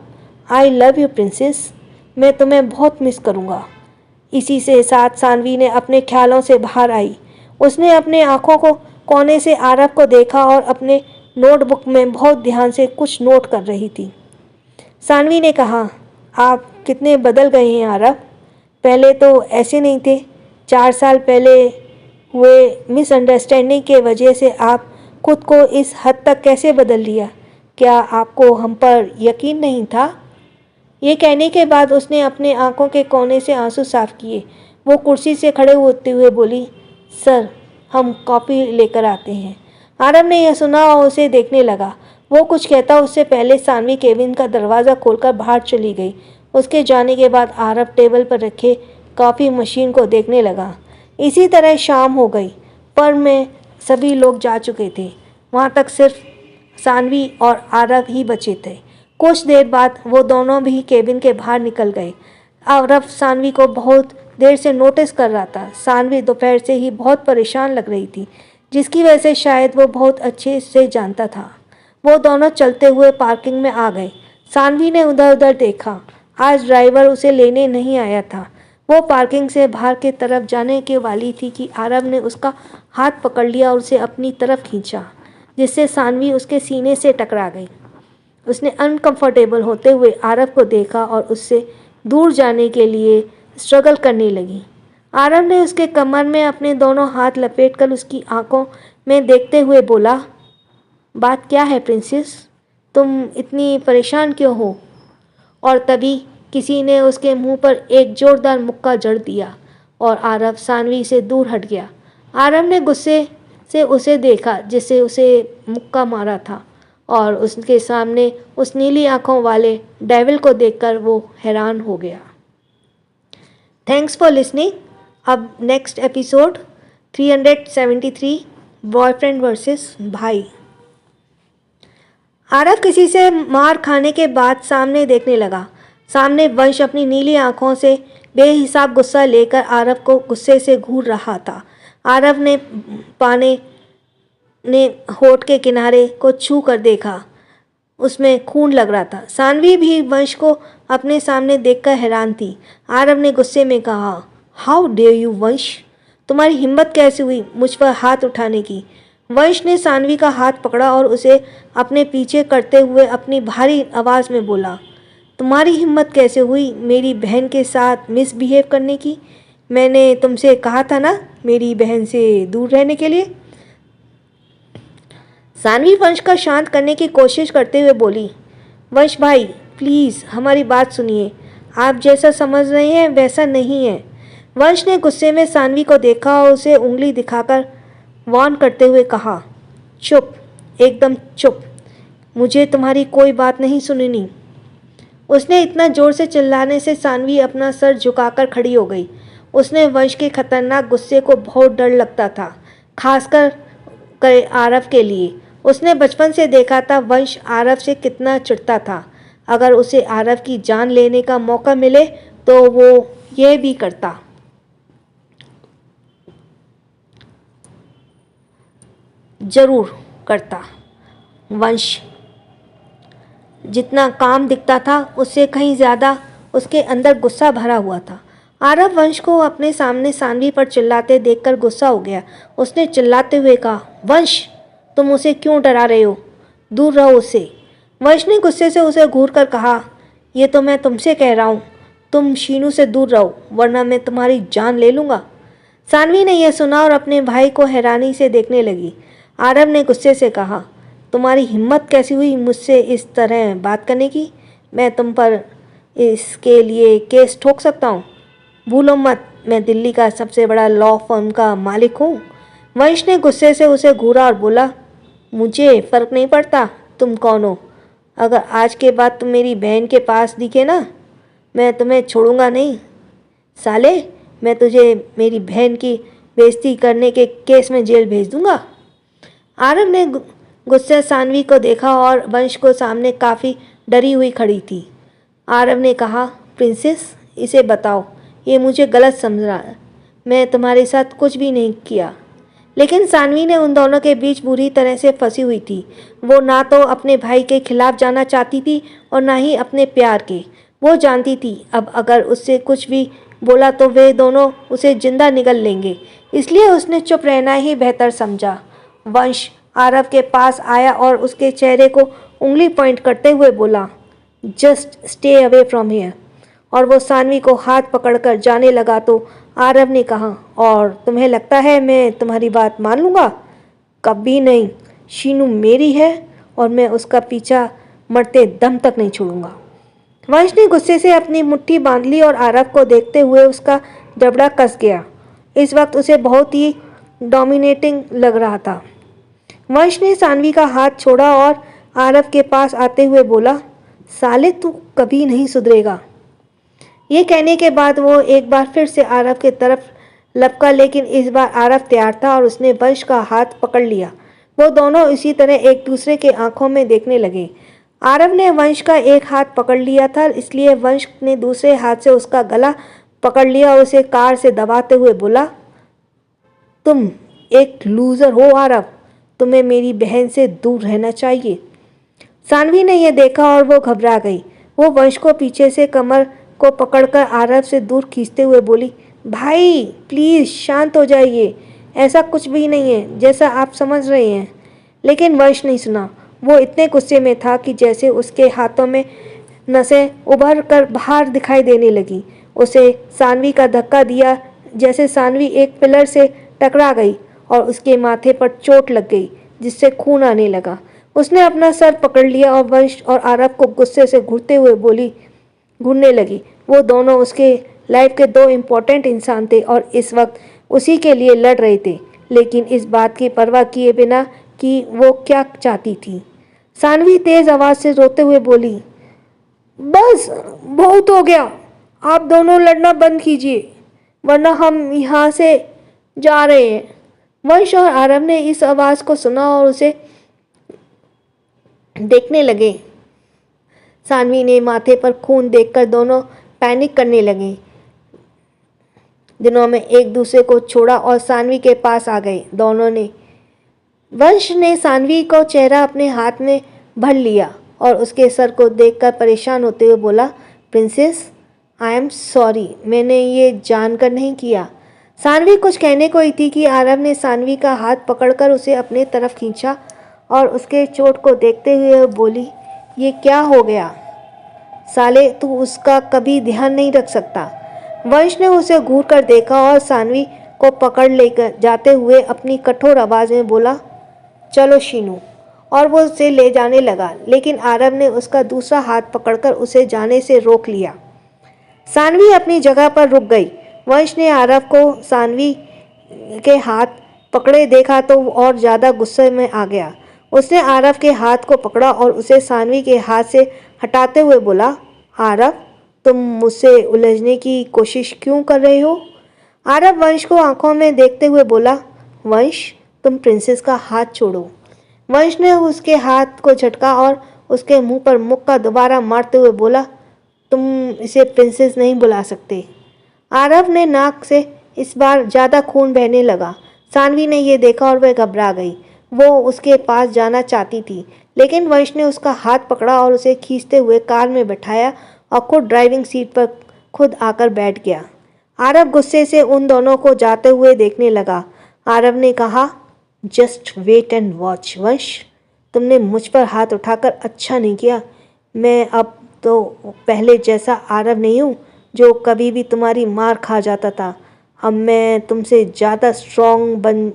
आई लव यू प्रिंसेस, मैं तुम्हें बहुत मिस करूँगा। इसी से साथ सानवी ने अपने ख्यालों से बाहर आई। उसने अपने आँखों को कोने से आरव को देखा और अपने नोटबुक में बहुत ध्यान से कुछ नोट कर रही थी। सानवी ने कहा, आप कितने बदल गए हैं आरव, पहले तो ऐसे नहीं थे। 4 साल पहले हुए मिसअंडरस्टैंडिंग के वजह से आप खुद को इस हद तक कैसे बदल लिया? क्या आपको हम पर यकीन नहीं था? ये कहने के बाद उसने अपने आंखों के कोने से आंसू साफ किए। वो कुर्सी से खड़े होते हुए बोली, सर हम कॉफ़ी लेकर आते हैं। आरव ने यह सुना और उसे देखने लगा। वो कुछ कहता उससे पहले सानवी केबिन का दरवाज़ा खोलकर बाहर चली गई। उसके जाने के बाद आरव टेबल पर रखे कॉफ़ी मशीन को देखने लगा। इसी तरह शाम हो गई, पर में सभी लोग जा चुके थे। वहाँ तक सिर्फ सानवी और आरव ही बचे थे। कुछ देर बाद वो दोनों भी केबिन के बाहर निकल गए। आरव सानवी को बहुत देर से नोटिस कर रहा था। सानवी दोपहर से ही बहुत परेशान लग रही थी, जिसकी वजह से शायद वो बहुत अच्छे से जानता था। वो दोनों चलते हुए पार्किंग में आ गए। सानवी ने उधर उधर देखा। आज ड्राइवर उसे लेने नहीं आया था। वो पार्किंग से बाहर की तरफ जाने के वाली थी कि आरव ने उसका हाथ पकड़ लिया और उसे अपनी तरफ खींचा, जिससे सानवी उसके सीने से टकरा गई। उसने अनकंफर्टेबल होते हुए आरव को देखा और उससे दूर जाने के लिए स्ट्रगल करने लगी। आरव ने उसके कमर में अपने दोनों हाथ लपेटकर उसकी आंखों में देखते हुए बोला, बात क्या है प्रिंसेस? तुम इतनी परेशान क्यों हो? और तभी किसी ने उसके मुंह पर एक जोरदार मुक्का जड़ दिया और आरव सानवी से दूर हट गया। आरव ने गुस्से से उसे देखा जिससे उसे मुक्का मारा था, और उसके सामने उस नीली आंखों वाले डेविल को देखकर वो हैरान हो गया। Thanks for listening. अब नेक्स्ट एपिसोड 373, बॉयफ्रेंड वर्सेस भाई। आरव किसी से मार खाने के बाद सामने देखने लगा। सामने वंश अपनी नीली आंखों से बेहिसाब गुस्सा लेकर आरव को गुस्से से घूर रहा था। आरव ने पाने ने होठ के किनारे को छू कर देखा, उसमें खून लग रहा था। सानवी भी वंश को अपने सामने देखकर हैरान थी। आरव ने गुस्से में कहा, हाउ डेयर यू वंश, तुम्हारी हिम्मत कैसे हुई मुझ पर हाथ उठाने की? वंश ने सानवी का हाथ पकड़ा और उसे अपने पीछे करते हुए अपनी भारी आवाज़ में बोला, तुम्हारी हिम्मत कैसे हुई मेरी बहन के साथ मिसबिहेव करने की? मैंने तुमसे कहा था ना मेरी बहन से दूर रहने के लिए। सानवी वंश का शांत करने की कोशिश करते हुए बोली, वंश भाई प्लीज़ हमारी बात सुनिए, आप जैसा समझ रहे हैं वैसा नहीं है। वंश ने गुस्से में सानवी को देखा और उसे उंगली दिखाकर वार्न करते हुए कहा, चुप, एकदम चुप, मुझे तुम्हारी कोई बात नहीं सुननी। उसने इतना जोर से चिल्लाने से सानवी अपना सर झुकाकर खड़ी हो गई। उसने वंश के खतरनाक गुस्से को बहुत डर लगता था, खासकर आरव के लिए। उसने बचपन से देखा था वंश आरव से कितना चिढ़ता था। अगर उसे आरव की जान लेने का मौका मिले तो वो ये भी करता। जरूर करता। वंश जितना काम दिखता था उससे कहीं ज़्यादा उसके अंदर गुस्सा भरा हुआ था। आरव वंश को अपने सामने सानवी पर चिल्लाते देखकर गुस्सा हो गया। उसने चिल्लाते हुए कहा, वंश तुम उसे क्यों डरा रहे हो? दूर रहो उससे। वंश ने गुस्से से उसे घूर कर कहा, ये तो मैं तुमसे कह रहा हूँ, तुम शीनू से दूर रहो वरना मैं तुम्हारी जान ले लूँगा। सानवी ने यह सुना और अपने भाई को हैरानी से देखने लगी। आरव ने गुस्से से कहा, तुम्हारी हिम्मत कैसी हुई मुझसे इस तरह बात करने की? मैं तुम पर इसके लिए केस ठोक सकता हूँ। भूलो मत मैं दिल्ली का सबसे बड़ा लॉ फर्म का मालिक हूँ। वंश ने गुस्से से उसे घूरा और बोला, मुझे फ़र्क नहीं पड़ता तुम कौन हो। अगर आज के बाद तुम मेरी बहन के पास दिखे ना, मैं तुम्हें छोड़ूंगा नहीं। साले, मैं तुझे मेरी बहन की बेइज्जती करने के केस में जेल भेज दूंगा। आरव ने गुस्से सानवी को देखा और वंश को सामने काफ़ी डरी हुई खड़ी थी। आरव ने कहा, प्रिंसेस इसे बताओ, ये मुझे गलत समझ रहा है, मैं तुम्हारे साथ कुछ भी नहीं किया। लेकिन सानवी ने उन दोनों के बीच बुरी तरह से फंसी हुई थी। वो ना तो अपने भाई के खिलाफ जाना चाहती थी और ना ही अपने प्यार के। वो जानती थी अब अगर उससे कुछ भी बोला तो वे दोनों उसे जिंदा निगल लेंगे, इसलिए उसने चुप रहना ही बेहतर समझा। वंश आरव के पास आया और उसके चेहरे को उंगली पॉइंट करते हुए बोला, just stay away from here. और वो सानवी को हाथ पकड़कर जाने लगा तो आरव ने कहा, और तुम्हें लगता है मैं तुम्हारी बात मान लूँगा? कभी नहीं। शीनू मेरी है और मैं उसका पीछा मरते दम तक नहीं छोड़ूंगा। वंश ने गुस्से से अपनी मुट्ठी बांध ली और आरव को देखते हुए उसका जबड़ा कस गया। इस वक्त उसे बहुत ही डोमिनेटिंग लग रहा था। वंश ने सानवी का हाथ छोड़ा और आरव के पास आते हुए बोला, साले तू कभी नहीं सुधरेगा। ये कहने के बाद वो एक बार फिर से आरव की तरफ लपका, लेकिन इस बार आरव तैयार था और उसने वंश का हाथ पकड़ लिया। वो दोनों इसी तरह एक दूसरे के आंखों में देखने लगे। आरव ने वंश का एक हाथ पकड़ लिया था, इसलिए वंश ने दूसरे हाथ से उसका गला पकड़ लिया और उसे कार से दबाते हुए बोला, तुम एक लूज़र हो आरव, तुम्हें मेरी बहन से दूर रहना चाहिए। सानवी ने यह देखा और वो घबरा गई। वो वंश को पीछे से कमर को पकड़कर आरव से दूर खींचते हुए बोली, भाई प्लीज़ शांत हो जाइए, ऐसा कुछ भी नहीं है जैसा आप समझ रहे हैं। लेकिन वंश नहीं सुना। वो इतने गुस्से में था कि जैसे उसके हाथों में नसें उभर कर बाहर दिखाई देने लगी। उसे सानवी का धक्का दिया जैसे सानवी एक पिलर से टकरा गई और उसके माथे पर चोट लग गई जिससे खून आने लगा। उसने अपना सर पकड़ लिया और वंश और आरव को गुस्से से घूरने लगी। वो दोनों उसके लाइफ के दो इम्पोर्टेंट इंसान थे और इस वक्त उसी के लिए लड़ रहे थे, लेकिन इस बात की परवाह किए बिना कि वो क्या चाहती थी। सानवी तेज आवाज से रोते हुए बोली, बस बहुत हो गया, आप दोनों लड़ना बंद कीजिए वरना हम यहाँ से जा रहे हैं। वंश और आरव ने इस आवाज़ को सुना और उसे देखने लगे। सानवी ने माथे पर खून देखकर दोनों पैनिक करने लगे। दिनों में एक दूसरे को छोड़ा और सानवी के पास आ गए। दोनों ने वंश ने सानवी को चेहरा अपने हाथ में भर लिया और उसके सर को देखकर परेशान होते हुए बोला, प्रिंसेस आई एम सॉरी, मैंने ये जानकर नहीं किया। सानवी कुछ कहने को ही थी कि आरव ने सानवी का हाथ पकड़कर उसे अपने तरफ खींचा और उसके चोट को देखते हुए बोली, ये क्या हो गया साले, तू उसका कभी ध्यान नहीं रख सकता। वंश ने उसे घूर कर देखा और सानवी को पकड़ लेकर जाते हुए अपनी कठोर आवाज़ में बोला, चलो शीनू, और वो उसे ले जाने लगा। लेकिन आरव ने उसका दूसरा हाथ पकड़कर उसे जाने से रोक लिया। सानवी अपनी जगह पर रुक गई। वंश ने आरव को सानवी के हाथ पकड़े देखा तो और ज़्यादा गुस्से में आ गया। उसने आरव के हाथ को पकड़ा और उसे सानवी के हाथ से हटाते हुए बोला, आरव तुम मुझसे उलझने की कोशिश क्यों कर रहे हो? आरव वंश को आंखों में देखते हुए बोला, वंश तुम प्रिंसेस का हाथ छोड़ो। वंश ने उसके हाथ को झटका और उसके मुंह पर मुक्का दोबारा मारते हुए बोला, तुम इसे प्रिंसेस नहीं बुला सकते। आरव ने नाक से इस बार ज़्यादा खून बहने लगा। सानवी ने यह देखा और वह घबरा गई। वो उसके पास जाना चाहती थी, लेकिन वंश ने उसका हाथ पकड़ा और उसे खींचते हुए कार में बैठाया और खुद ड्राइविंग सीट पर खुद आकर बैठ गया। आरव गुस्से से उन दोनों को जाते हुए देखने लगा। आरव ने कहा, जस्ट वेट एंड वॉच वंश, तुमने मुझ पर हाथ उठाकर अच्छा नहीं किया। मैं अब तो पहले जैसा आरव नहीं हूँ जो कभी भी तुम्हारी मार खा जाता था। अब मैं तुमसे ज़्यादा स्ट्रॉन्ग बन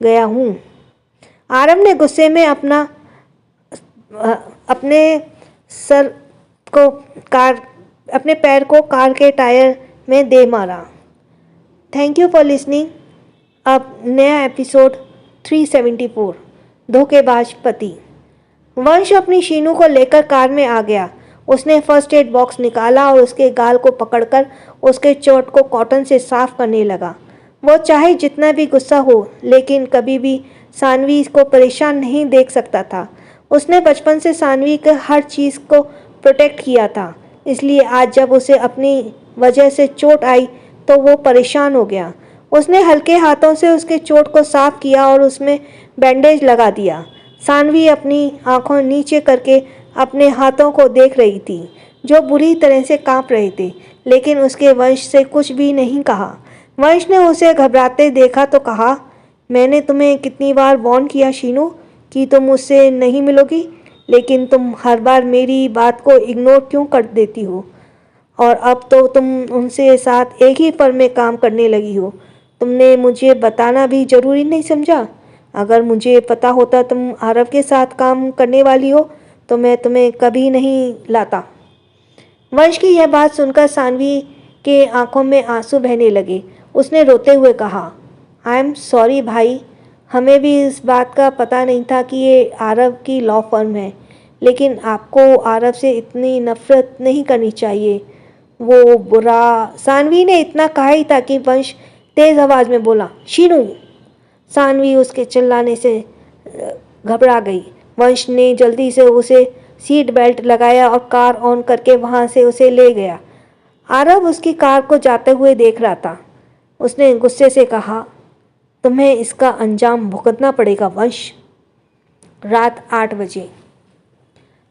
गया हूँ। आरव ने गुस्से में अपने पैर को कार के टायर में दे मारा। Thank you for listening. अब नया एपिसोड 374, धोखेबाज पति। वंश अपनी शीनू को लेकर कार में आ गया। उसने फर्स्ट एड बॉक्स निकाला और उसके गाल को पकड़कर उसके चोट को कॉटन से साफ करने लगा। वो चाहे जितना भी गुस्सा हो, लेकिन कभी भी सानवी को परेशान नहीं देख सकता था। उसने बचपन से सानवी के हर चीज़ को प्रोटेक्ट किया था, इसलिए आज जब उसे अपनी वजह से चोट आई तो वो परेशान हो गया। उसने हल्के हाथों से उसके चोट को साफ किया और उसमें बैंडेज लगा दिया। सानवी अपनी आंखों नीचे करके अपने हाथों को देख रही थी, जो बुरी तरह से कांप रहे थे, लेकिन उसके वंश से कुछ भी नहीं कहा। वंश ने उसे घबराते देखा तो कहा, मैंने तुम्हें कितनी बार वार्न किया शीनू कि तुम मुझसे नहीं मिलोगी, लेकिन तुम हर बार मेरी बात को इग्नोर क्यों कर देती हो? और अब तो तुम उनसे साथ एक ही फर्म में काम करने लगी हो। तुमने मुझे बताना भी ज़रूरी नहीं समझा। अगर मुझे पता होता तुम आरव के साथ काम करने वाली हो तो मैं तुम्हें कभी नहीं लाता। वंश की यह बात सुनकर सानवी के आंखों में आंसू बहने लगे। उसने रोते हुए कहा, आई एम सॉरी भाई, हमें भी इस बात का पता नहीं था कि ये आरव की लॉ फर्म है, लेकिन आपको आरव से इतनी नफरत नहीं करनी चाहिए, वो बुरा। सानवी ने इतना कहा ही था कि वंश तेज आवाज़ में बोला, शीनू। सानवी उसके चिल्लाने से घबरा गई। वंश ने जल्दी से उसे सीट बेल्ट लगाया और कार ऑन करके वहाँ से उसे ले गया। आरव उसकी कार को जाते हुए देख रहा था। उसने गुस्से से कहा, तुम्हें इसका अंजाम भुगतना पड़ेगा वंश। रात 8 बजे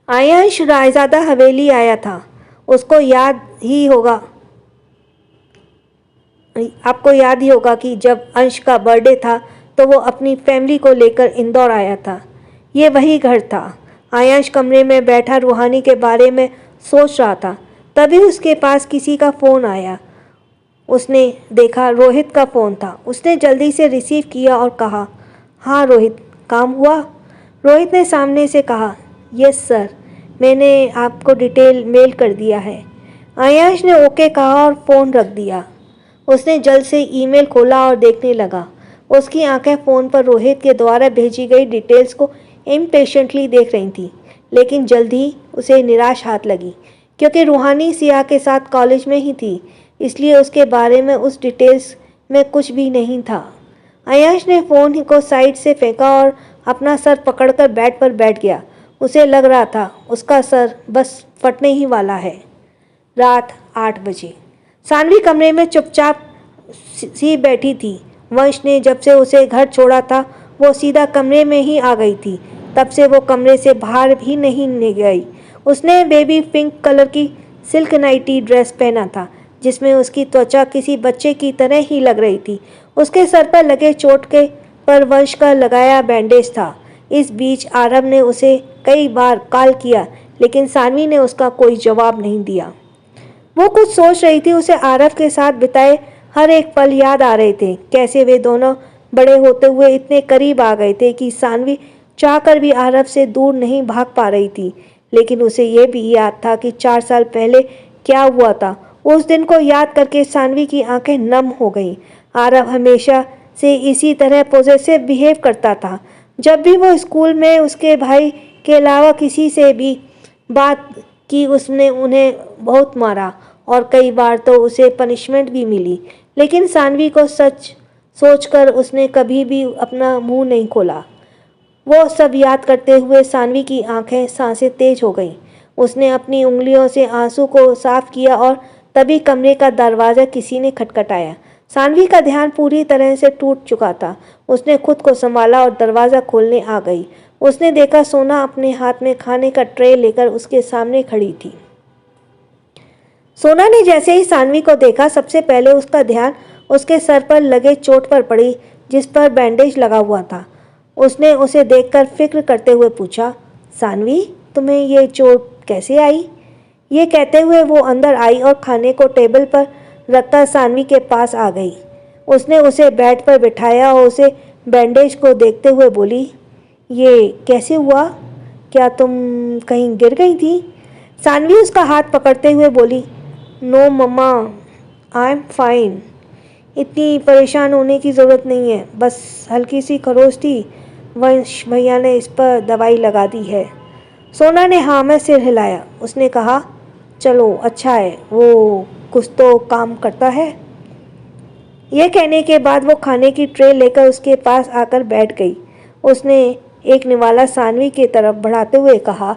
आयांश रायज़ादा हवेली आया था। उसको याद ही होगा आपको याद ही होगा कि जब अंश का बर्थडे था तो वो अपनी फैमिली को लेकर इंदौर आया था। ये वही घर था। आयांश कमरे में बैठा रूहानी के बारे में सोच रहा था। तभी उसके पास किसी का फ़ोन आया। उसने देखा रोहित का फ़ोन था। उसने जल्दी से रिसीव किया और कहा, हाँ रोहित, काम हुआ? रोहित ने सामने से कहा, यस सर, मैंने आपको डिटेल मेल कर दिया है। आयांश ने ओके कहा और फ़ोन रख दिया। उसने जल्द से ईमेल खोला और देखने लगा। उसकी आंखें फ़ोन पर रोहित के द्वारा भेजी गई डिटेल्स को इम्पेशेंटली देख रही थी। लेकिन जल्द ही उसे निराश हाथ लगी, क्योंकि रूहानी सिया के साथ कॉलेज में ही थी, इसलिए उसके बारे में उस डिटेल्स में कुछ भी नहीं था। आयांश ने फ़ोन को साइड से फेंका और अपना सर पकड़कर बेड पर बैठ गया। उसे लग रहा था उसका सर बस फटने ही वाला है। रात 8 बजे सानवी कमरे में चुपचाप सी बैठी थी। वंश ने जब से उसे घर छोड़ा था वो सीधा कमरे में ही आ गई थी। तब से वो कमरे से बाहर भी नहीं गई। उसने बेबी पिंक कलर की सिल्क नाइटी ड्रेस पहना था, जिसमें उसकी त्वचा किसी बच्चे की तरह ही लग रही थी। उसके सर पर लगे चोट के पर वंश का लगाया बैंडेज था। इस बीच आरव ने उसे कई बार कॉल किया, लेकिन सानवी ने उसका कोई जवाब नहीं दिया। वो कुछ सोच रही थी। उसे आरव के साथ बिताए हर एक पल याद आ रहे थे। कैसे वे दोनों बड़े होते हुए इतने करीब आ गए थे कि सानवी चाहकर भी आरव से दूर नहीं भाग पा रही थी। लेकिन उसे ये भी याद था कि 4 साल पहले क्या हुआ था। उस दिन को याद करके सानवी की आंखें नम हो गईं। आरव हमेशा से इसी तरह पॉजेसिव बिहेव करता था। जब भी वो स्कूल में उसके भाई के अलावा किसी से भी बात की, उसने उन्हें बहुत मारा और कई बार तो उसे पनिशमेंट भी मिली। लेकिन सानवी को सच सोचकर उसने कभी भी अपना मुंह नहीं खोला। वो सब याद करते हुए सानवी की आंखें सांसें तेज हो गईं। उसने अपनी उंगलियों से आंसू को साफ किया और तभी कमरे का दरवाज़ा किसी ने खटखटाया। सानवी का ध्यान पूरी तरह से टूट चुका था। उसने खुद को संभाला और दरवाज़ा खोलने आ गई। उसने देखा सोना अपने हाथ में खाने का ट्रे लेकर उसके सामने खड़ी थी। सोना ने जैसे ही सानवी को देखा, सबसे पहले उसका ध्यान उसके सर पर लगे चोट पर पड़ी, जिस पर बैंडेज लगा हुआ था। उसने उसे देखकर फिक्र करते हुए पूछा, सानवी, तुम्हें ये चोट कैसे आई? ये कहते हुए वो अंदर आई और खाने को टेबल पर रखकर सानवी के पास आ गई। उसने उसे बेड पर बिठाया और उसे बैंडेज को देखते हुए बोली, ये कैसे हुआ? क्या तुम कहीं गिर गई थी? सानवी उसका हाथ पकड़ते हुए बोली, no mama, I am fine. इतनी परेशान होने की ज़रूरत नहीं है, बस हल्की सी खरोच थी। वंश भैया ने इस पर दवाई लगा दी है। सोना ने हाँ में सिर हिलाया। उसने कहा, चलो अच्छा है, वो कुछ तो काम करता है। यह कहने के बाद वो खाने की ट्रे लेकर उसके पास आकर बैठ गई। उसने एक निवाला सानवी की तरफ बढ़ाते हुए कहा,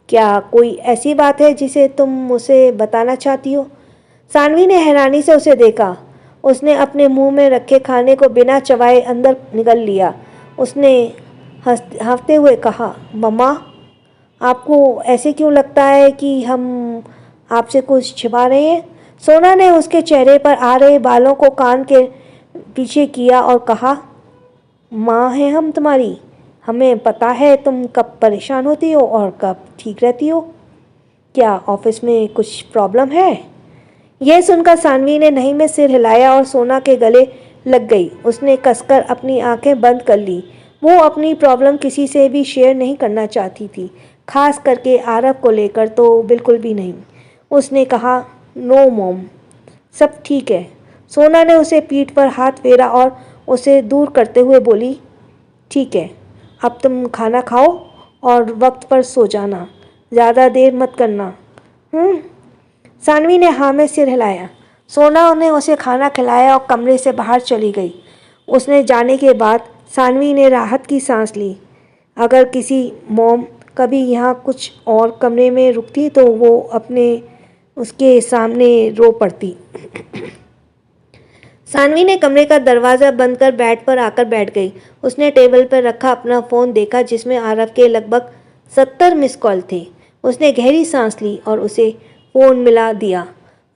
क्या कोई ऐसी बात है जिसे तुम मुझसे बताना चाहती हो? सानवी ने हैरानी से उसे देखा। उसने अपने मुंह में रखे खाने को बिना चबाए अंदर निगल लिया। उसने हंसते हुए कहा, मम्मा, आपको ऐसे क्यों लगता है कि हम आपसे कुछ छिपा रहे हैं? सोना ने उसके चेहरे पर आ रहे बालों को कान के पीछे किया और कहा, माँ हैं हम तुम्हारी। हमें पता है तुम कब परेशान होती हो और कब ठीक रहती हो। क्या ऑफिस में कुछ प्रॉब्लम है? यह सुनकर सानवी ने नहीं में सिर हिलाया और सोना के गले लग गई। उसने कसकर अपनी आंखें बंद कर ली। वो अपनी प्रॉब्लम किसी से भी शेयर नहीं करना चाहती थी, खास करके आरव को लेकर तो बिल्कुल भी नहीं। उसने कहा, नो मॉम, सब ठीक है। सोना ने उसे पीठ पर हाथ फेरा और उसे दूर करते हुए बोली, ठीक है, अब तुम खाना खाओ और वक्त पर सो जाना, ज़्यादा देर मत करना। सानवी ने हाँ में सिर हिलाया। सोना ने उसे खाना खिलाया और कमरे से बाहर चली गई। उसने जाने के बाद सानवी ने राहत की सांस ली। अगर किसी मॉम कभी यहाँ कुछ और कमरे में रुकती तो वो अपने उसके सामने रो पड़ती। सानवी ने कमरे का दरवाज़ा बंद कर बेड पर आकर बैठ गई। उसने टेबल पर रखा अपना फ़ोन देखा जिसमें आरव के लगभग 70 मिस कॉल थे। उसने गहरी सांस ली और उसे फ़ोन मिला दिया।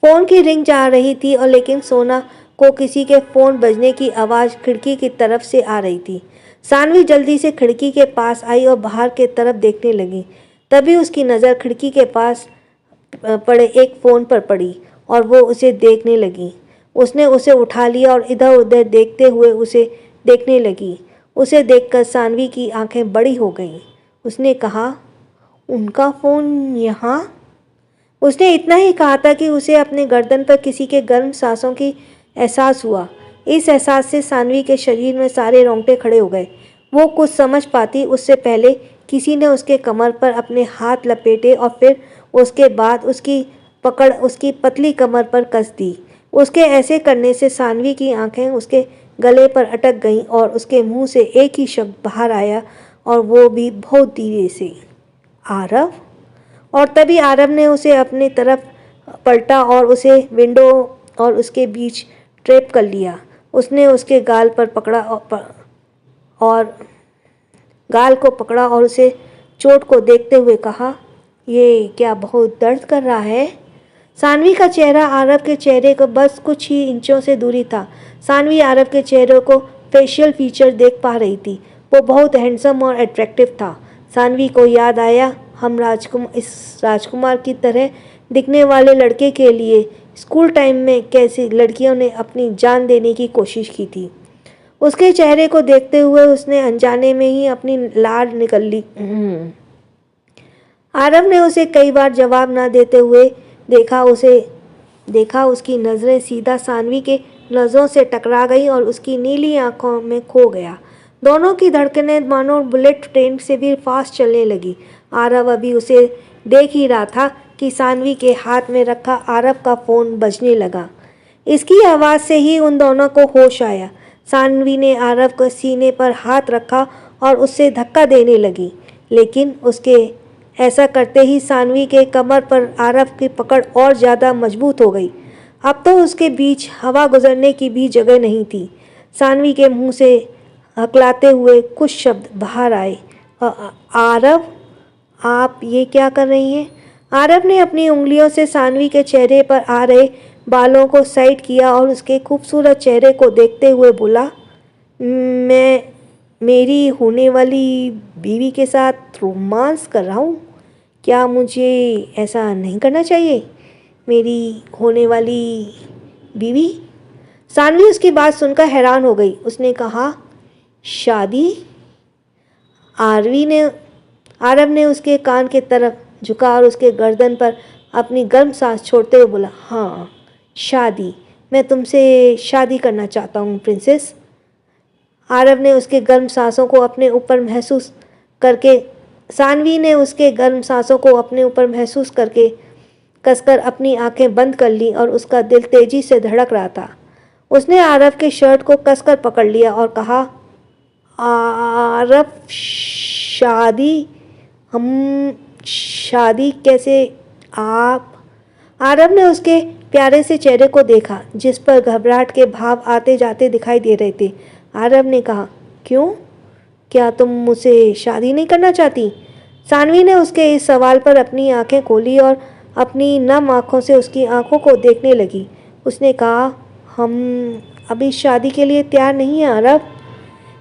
फ़ोन की रिंग जा रही थी और लेकिन सोना को किसी के फ़ोन बजने की आवाज़ खिड़की की तरफ से आ रही थी। सानवी जल्दी से खिड़की के पास आई और बाहर के तरफ देखने लगी। तभी उसकी नज़र खिड़की के पास पड़े एक फ़ोन पर पड़ी और वो उसे देखने लगी। उसने उसे उठा लिया और इधर उधर देखते हुए उसे देखने लगी। उसे देखकर सानवी की आंखें बड़ी हो गईं। उसने कहा, उनका फ़ोन यहाँ? उसने इतना ही कहा था कि उसे अपने गर्दन पर किसी के गर्म सांसों की एहसास हुआ। इस एहसास से सानवी के शरीर में सारे रोंगटे खड़े हो गए। वो कुछ समझ पाती उससे पहले किसी ने उसके कमर पर अपने हाथ लपेटे और फिर उसके बाद उसकी पकड़ उसकी पतली कमर पर कस दी। उसके ऐसे करने से सानवी की आंखें उसके गले पर अटक गईं और उसके मुंह से एक ही शब्द बाहर आया और वो भी बहुत धीरे से, आरव। और तभी आरव ने उसे अपनी तरफ पलटा और उसे विंडो और उसके बीच ट्रैप कर लिया। उसने उसके गाल पर पकड़ा और गाल को पकड़ा और उसे चोट को देखते हुए कहा, ये क्या बहुत दर्द कर रहा है? सानवी का चेहरा आरव के चेहरे को बस कुछ ही इंचों से दूरी था। सानवी आरव के चेहरे को फेशियल फीचर देख पा रही थी। वो बहुत हैंडसम और अट्रैक्टिव था। सानवी को याद आया, हम इस राजकुमार की तरह दिखने वाले लड़के के लिए स्कूल टाइम में कैसी लड़कियों ने अपनी जान देने की कोशिश की थी। उसके चेहरे को देखते हुए उसने अनजाने में ही अपनी लार निकल ली। आरव ने उसे कई बार जवाब न देते हुए देखा। उसकी नज़रें सीधा सानवी के नज़रों से टकरा गई और उसकी नीली आंखों में खो गया। दोनों की धड़कनें मानो बुलेट ट्रेन से भी फास्ट चलने लगी। आरव अभी उसे देख ही रहा था कि सानवी के हाथ में रखा आरव का फ़ोन बजने लगा। इसकी आवाज़ से ही उन दोनों को होश आया। सानवी ने आरव के सीने पर हाथ रखा और उससे धक्का देने लगी, लेकिन उसके ऐसा करते ही सानवी के कमर पर आरव की पकड़ और ज़्यादा मजबूत हो गई। अब तो उसके बीच हवा गुजरने की भी जगह नहीं थी। सानवी के मुंह से हकलाते हुए कुछ शब्द बाहर आए, आरव, आप ये क्या कर रही हैं? आरव ने अपनी उंगलियों से सानवी के चेहरे पर आ रहे बालों को साइड किया और उसके खूबसूरत चेहरे को देखते हुए बोला, मैं मेरी होने वाली बीवी के साथ रोमांस कर रहा हूँ। क्या मुझे ऐसा नहीं करना चाहिए? मेरी होने वाली बीवी? सानवी उसकी बात सुनकर हैरान हो गई। उसने कहा, शादी? आरव ने उसके कान की तरफ झुका और उसके गर्दन पर अपनी गर्म सांस छोड़ते हुए बोला, हाँ, शादी। मैं तुमसे शादी करना चाहता हूँ प्रिंसेस। आरव ने उसके गर्म सांसों को अपने ऊपर महसूस करके सानवी ने उसके गर्म सांसों को अपने ऊपर महसूस करके कसकर अपनी आंखें बंद कर ली और उसका दिल तेजी से धड़क रहा था। उसने आरव के शर्ट को कसकर पकड़ लिया और कहा, आरव, शादी? हम शादी कैसे? आप? आरव ने उसके प्यारे से चेहरे को देखा जिस पर घबराहट के भाव आते जाते दिखाई दे रहे थे। आरव ने कहा, क्यों? क्या तुम मुझसे शादी नहीं करना चाहती? सानवी ने उसके इस सवाल पर अपनी आंखें खोली और अपनी नम आंखों से उसकी आंखों को देखने लगी। उसने कहा, हम अभी शादी के लिए तैयार नहीं हैं आरव।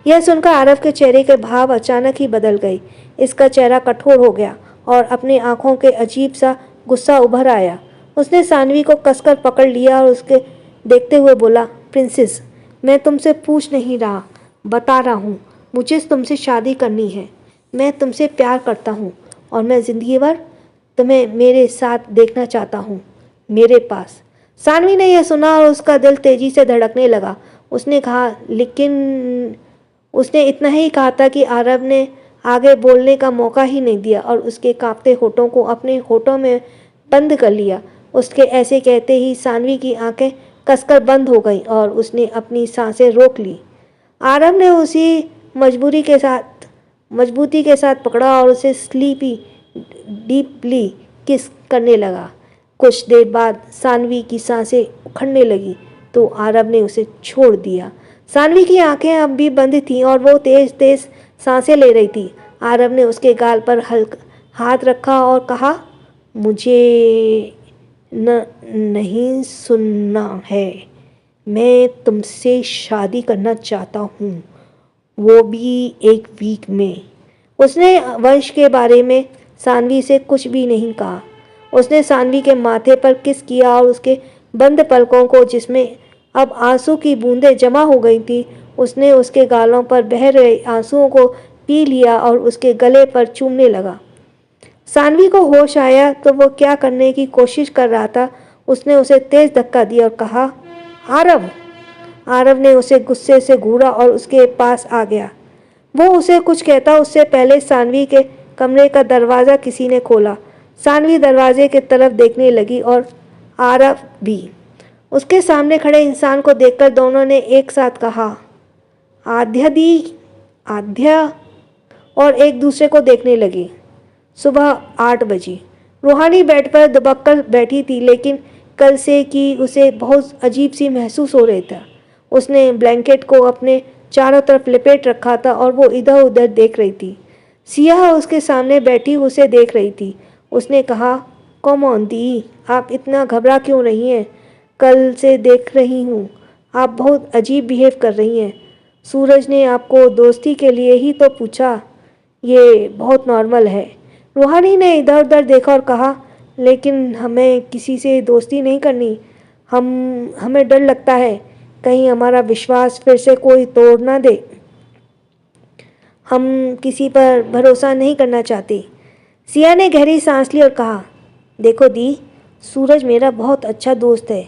यह सुनकर आरव के चेहरे के भाव अचानक ही बदल गए। इसका चेहरा कठोर हो गया और अपनी आंखों के अजीब सा गुस्सा उभर आया। उसने सानवी को कसकर पकड़ लिया और उसके देखते हुए बोला, प्रिंसेस, मैं तुमसे पूछ नहीं रहा, बता रहा हूँ। मुझे तुमसे शादी करनी है। मैं तुमसे प्यार करता हूँ और मैं ज़िंदगी भर तुम्हें मेरे साथ देखना चाहता हूँ, मेरे पास। सानवी ने यह सुना और उसका दिल तेजी से धड़कने लगा। उसने कहा, लेकिन उसने इतना ही कहा था कि आरव ने आगे बोलने का मौका ही नहीं दिया और उसके कांपते होठों को अपने होठों में बंद कर लिया। उसके ऐसे कहते ही सानवी की आंखें कसकर बंद हो गईं और उसने अपनी सांसें रोक ली। आरव ने उसी मजबूती के साथ पकड़ा और उसे डीपली किस करने लगा। कुछ देर बाद सानवी की सांसें उखड़ने लगी तो आरव ने उसे छोड़ दिया। सानवी की आंखें अब भी बंद थीं और वो तेज तेज सांसें ले रही थी। आरव ने उसके गाल पर हल्का हाथ रखा और कहा, मुझे नहीं सुनना है। मैं तुमसे शादी करना चाहता हूँ, वो भी एक वीक में। उसने वंश के बारे में सानवी से कुछ भी नहीं कहा। उसने सानवी के माथे पर किस किया और उसके बंद पलकों को, जिसमें अब आंसू की बूंदें जमा हो गई थी, उसने उसके गालों पर बह रहे आंसुओं को पी लिया और उसके गले पर चूमने लगा। सानवी को होश आया तो वो क्या करने की कोशिश कर रहा था। उसने उसे तेज धक्का दिया और कहा, आरव। आरव ने उसे गुस्से से घूरा और उसके पास आ गया। वो उसे कुछ कहता उससे पहले सानवी के कमरे का दरवाज़ा किसी ने खोला। सानवी दरवाजे की तरफ देखने लगी और आरव भी। उसके सामने खड़े इंसान को देखकर दोनों ने एक साथ कहा, आध्या दी, आध्या, और एक दूसरे को देखने लगे। सुबह 8 बजी। रूहानी बेड पर दुबक कर बैठी थी, लेकिन कल से कि उसे बहुत अजीब सी महसूस हो रही था। उसने ब्लैंकेट को अपने चारों तरफ लपेट रखा था और वो इधर उधर देख रही थी। सिया उसके सामने बैठी उसे देख रही थी। उसने कहा, कम ऑन दी, आप इतना घबरा क्यों रही हैं? कल से देख रही हूँ, आप बहुत अजीब बिहेव कर रही हैं। सूरज ने आपको दोस्ती के लिए ही तो पूछा, ये बहुत नॉर्मल है। रूहानी ने इधर उधर देखा और कहा, लेकिन हमें किसी से दोस्ती नहीं करनी। हमें डर लगता है कहीं हमारा विश्वास फिर से कोई तोड़ ना दे। हम किसी पर भरोसा नहीं करना चाहते। सिया ने गहरी सांस ली और कहा, देखो दी, सूरज मेरा बहुत अच्छा दोस्त है।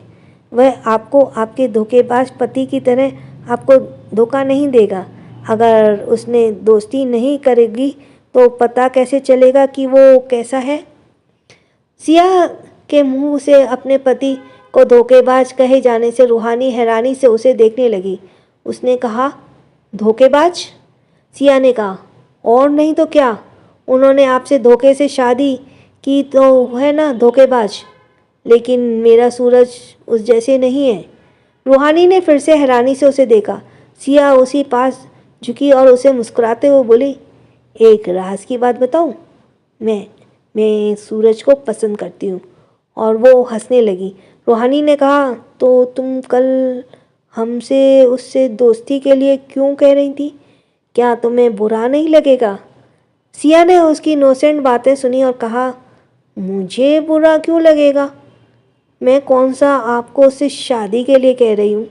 वह आपको आपके धोखेबाज पति की तरह आपको धोखा नहीं देगा। अगर उसने दोस्ती नहीं करेगी तो पता कैसे चलेगा कि वो कैसा है? सिया के मुंह से अपने पति को धोखेबाज कहे जाने से रूहानी हैरानी से उसे देखने लगी। उसने कहा, धोखेबाज? सिया ने कहा, और नहीं तो क्या, उन्होंने आपसे धोखे से शादी की तो है ना धोखेबाज। लेकिन मेरा सूरज उस जैसे नहीं है। रूहानी ने फिर से हैरानी से उसे देखा। सिया उसी पास झुकी और उसे मुस्कुराते हुए बोली, एक राज की बात बताऊं? मैं सूरज को पसंद करती हूँ। और वो हंसने लगी। रूहानी ने कहा, तो तुम कल हमसे उससे दोस्ती के लिए क्यों कह रही थी? क्या तुम्हें बुरा नहीं लगेगा? सिया ने उसकी इनोसेंट बातें सुनी और कहा, मुझे बुरा क्यों लगेगा? मैं कौन सा आपको उससे शादी के लिए कह रही हूँ।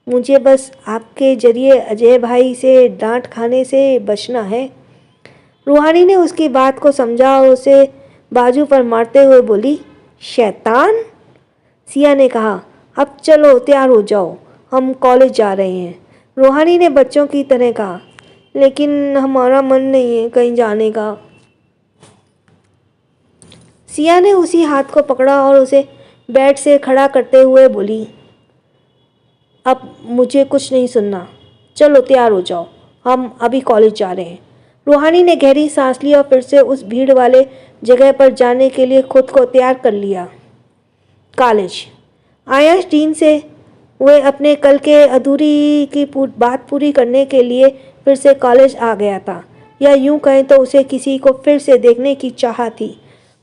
मुझे बस आपके जरिए अजय भाई से डांट खाने से बचना है। रूहानी ने उसकी बात को समझा और उसे बाजू पर मारते हुए बोली, शैतान। सिया ने कहा, अब चलो तैयार हो जाओ, हम कॉलेज जा रहे हैं। रूहानी ने बच्चों की तरह कहा, लेकिन हमारा मन नहीं है कहीं जाने का। सिया ने उसी हाथ को पकड़ा और उसे बेड से खड़ा करते हुए बोली, अब मुझे कुछ नहीं सुनना, चलो तैयार हो जाओ, हम अभी कॉलेज जा रहे हैं। रूहानी ने गहरी सांस ली और फिर से उस भीड़ वाले जगह पर जाने के लिए खुद को तैयार कर लिया। कॉलेज। आयाश डीन से वे अपने कल के अधूरी की बात पूरी करने के लिए फिर से कॉलेज आ गया था, या यूं कहें तो उसे किसी को फिर से देखने की चाह थी।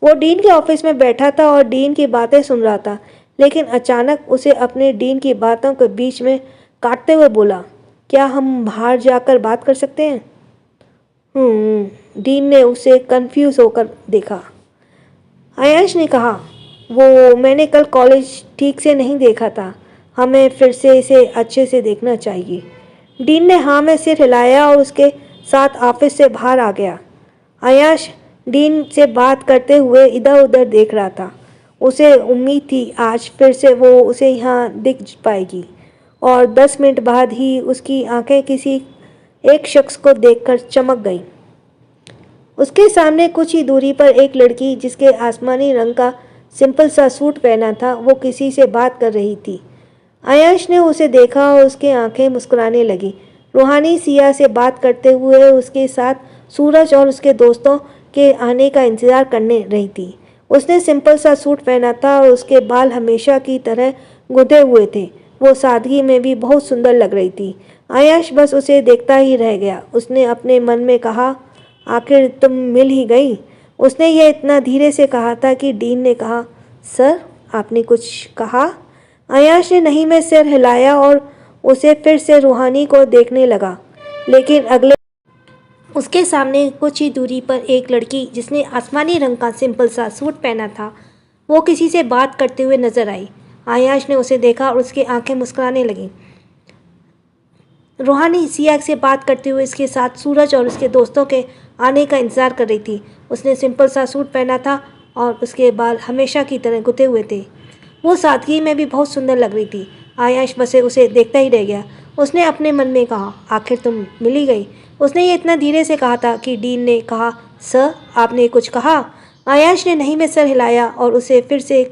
वो डीन के ऑफिस में बैठा था और डीन की बातें सुन रहा था, लेकिन अचानक उसे अपने डीन की बातों के बीच में काटते हुए बोला, क्या हम बाहर जाकर बात कर सकते हैं? डीन ने उसे कंफ्यूज होकर देखा। आयाश ने कहा, वो मैंने कल कॉलेज ठीक से नहीं देखा था, हमें फिर से इसे अच्छे से देखना चाहिए। डीन ने हाँ में सिर हिलाया और उसके साथ ऑफिस से बाहर आ गया। आयाश डीन से बात करते हुए इधर उधर देख रहा था। उसे उम्मीद थी आज फिर से वो उसे यहाँ दिख पाएगी, और 10 मिनट बाद ही उसकी आंखें किसी एक शख्स को देखकर चमक गईं। उसके सामने कुछ ही दूरी पर एक लड़की, जिसके आसमानी रंग का सिंपल सा सूट पहना था, वो किसी से बात कर रही थी। आयाश ने उसे देखा और उसकी आंखें मुस्कुराने लगी। रूहानी सिया से बात करते हुए उसके साथ सूरज और उसके दोस्तों के आने का इंतज़ार करने रही थी। उसने सिंपल सा सूट पहना था और उसके बाल हमेशा की तरह गुंदे हुए थे। वो सादगी में भी बहुत सुंदर लग रही थी। आयाश बस उसे देखता ही रह गया। उसने अपने मन में कहा, आखिर तुम मिल ही गई। उसने ये इतना धीरे से कहा था कि डीन ने कहा, सर आपने कुछ कहा? आयाश ने नहीं में सिर हिलाया और उसे फिर से रूहानी को देखने लगा। लेकिन अगले उसके सामने कुछ ही दूरी पर एक लड़की जिसने आसमानी रंग का सिंपल सा सूट पहना था, वो किसी से बात करते हुए नजर आई। आयाश ने उसे देखा और उसकी आंखें मुस्कुराने लगीं। रूहानी सिया से बात करते हुए इसके साथ सूरज और उसके दोस्तों के आने का इंतज़ार कर रही थी। उसने सिंपल सा सूट पहना था और उसके बाल हमेशा की तरह गुथे हुए थे। वो सादगी में भी बहुत सुंदर लग रही थी। आयाश बस उसे देखता ही रह गया। उसने अपने मन में कहा, आखिर तुम मिल ही गई। उसने ये इतना धीरे से कहा था कि डीन ने कहा, सर आपने कुछ कहा? आयाश ने नहीं में सर हिलाया और उसे फिर से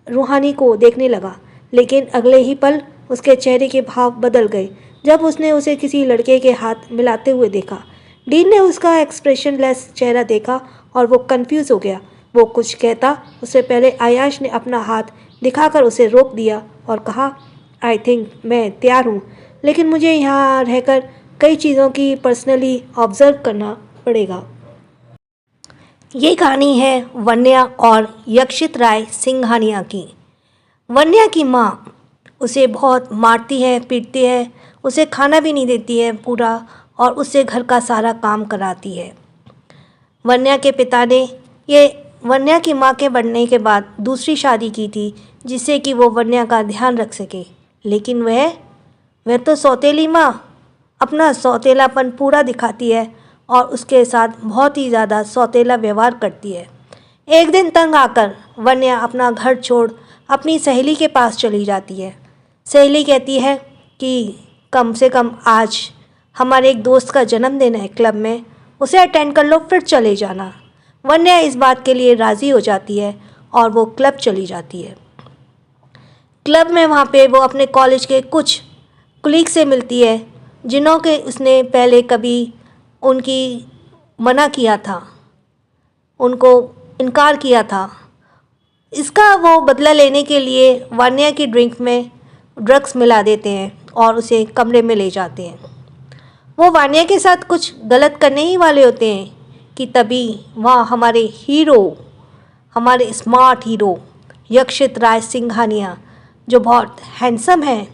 रूहानी को देखने लगा। लेकिन अगले ही पल उसके चेहरे के भाव बदल गए जब उसने उसे किसी लड़के के हाथ मिलाते हुए देखा। डीन ने उसका एक्सप्रेशनलेस चेहरा देखा और वो कंफ्यूज हो गया। वो कुछ कहता उससे पहले आयाश ने अपना हाथ दिखाकर उसे रोक दिया और कहा, आई थिंक मैं तैयार हूँ, लेकिन मुझे यहाँ रहकर कई चीज़ों की पर्सनली ऑब्जर्व करना पड़ेगा। ये कहानी है वन्या और यक्षित राय सिंघानिया की। वन्या की माँ उसे बहुत मारती है, पीटती है, उसे खाना भी नहीं देती है पूरा, और उससे घर का सारा काम कराती है। वन्या के पिता ने ये वन्या की माँ के बनने के बाद दूसरी शादी की थी जिससे कि वो वन्या का ध्यान रख सके। लेकिन वह तो सौतेली माँ अपना सौतेलापन पूरा दिखाती है और उसके साथ बहुत ही ज़्यादा सौतेला व्यवहार करती है। एक दिन तंग आकर वन्या अपना घर छोड़ अपनी सहेली के पास चली जाती है। सहेली कहती है कि कम से कम आज हमारे एक दोस्त का जन्मदिन है क्लब में, उसे अटेंड कर लो फिर चले जाना। वन्या इस बात के लिए राज़ी हो जाती है और वो क्लब चली जाती है। क्लब में वहाँ पे वो अपने कॉलेज के कुछ कुलीग से मिलती है जिन्हों के उसने पहले कभी उनकी मना किया था, उनको इनकार किया था। इसका वो बदला लेने के लिए वन्या की ड्रिंक में ड्रग्स मिला देते हैं और उसे कमरे में ले जाते हैं। वो वान्या के साथ कुछ गलत करने ही वाले होते हैं कि तभी वहाँ हमारे हीरो, हमारे स्मार्ट हीरो यक्षित राय सिंघानिया, जो बहुत हैंडसम हैं,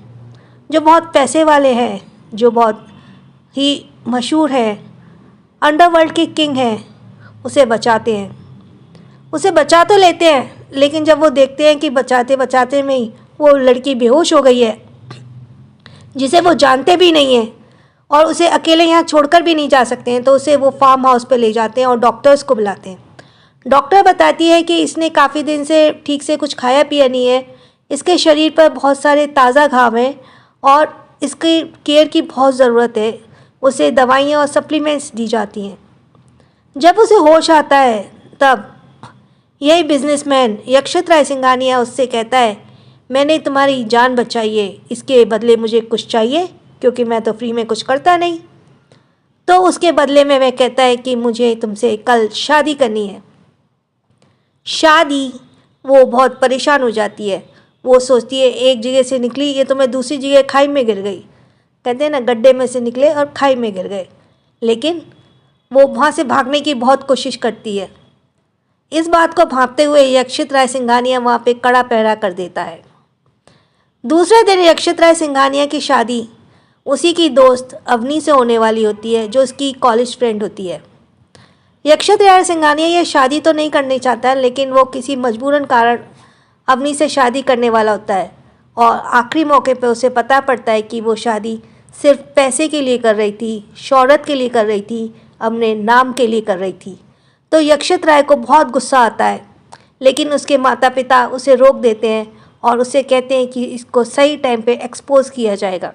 जो बहुत पैसे वाले हैं, जो बहुत ही मशहूर है, अंडरवर्ल्ड के किंग हैं, उसे बचाते हैं। उसे बचा तो लेते हैं, लेकिन जब वो देखते हैं कि बचाते बचाते में ही वो लड़की बेहोश हो गई है, जिसे वो जानते भी नहीं हैं और उसे अकेले यहाँ छोड़कर भी नहीं जा सकते हैं, तो उसे वो फार्म हाउस पे ले जाते हैं और डॉक्टर्स को बुलाते हैं। डॉक्टर बताती है कि इसने काफ़ी दिन से ठीक से कुछ खाया पिया नहीं है, इसके शरीर पर बहुत सारे ताज़ा घाव हैं और इसकी केयर की बहुत ज़रूरत है। उसे दवाइयाँ और सप्लीमेंट्स दी जाती हैं। जब उसे होश आता है तब यही बिजनेसमैन यक्षित राय सिंघानिया उससे कहता है, मैंने तुम्हारी जान बचाई है, इसके बदले मुझे कुछ चाहिए क्योंकि मैं तो फ्री में कुछ करता नहीं। तो उसके बदले में वह कहता है कि मुझे तुमसे कल शादी करनी है। शादी, वो बहुत परेशान हो जाती है। वो सोचती है एक जगह से निकली, ये तो मैं दूसरी जगह खाई में गिर गई। कहते हैं ना, गड्ढे में से निकले और खाई में गिर गए। लेकिन वो वहाँ से भागने की बहुत कोशिश करती है। इस बात को भांपते हुए यक्षित राय सिंघानिया वहाँ पे कड़ा पहरा कर देता है। दूसरे दिन यक्षित राय सिंघानिया की शादी उसी की दोस्त अवनी से होने वाली होती है, जो उसकी कॉलेज फ्रेंड होती है। यक्षित राय सिंघानिया ये शादी तो नहीं करनी चाहता, लेकिन वो किसी मजबूरन कारण अवनी से शादी करने वाला होता है और आखिरी मौके पे उसे पता पड़ता है कि वो शादी सिर्फ पैसे के लिए कर रही थी, शोहरत के लिए कर रही थी, अपने नाम के लिए कर रही थी। तो यक्षित राय को बहुत गुस्सा आता है, लेकिन उसके माता पिता उसे रोक देते हैं और उसे कहते हैं कि इसको सही टाइम पे एक्सपोज किया जाएगा।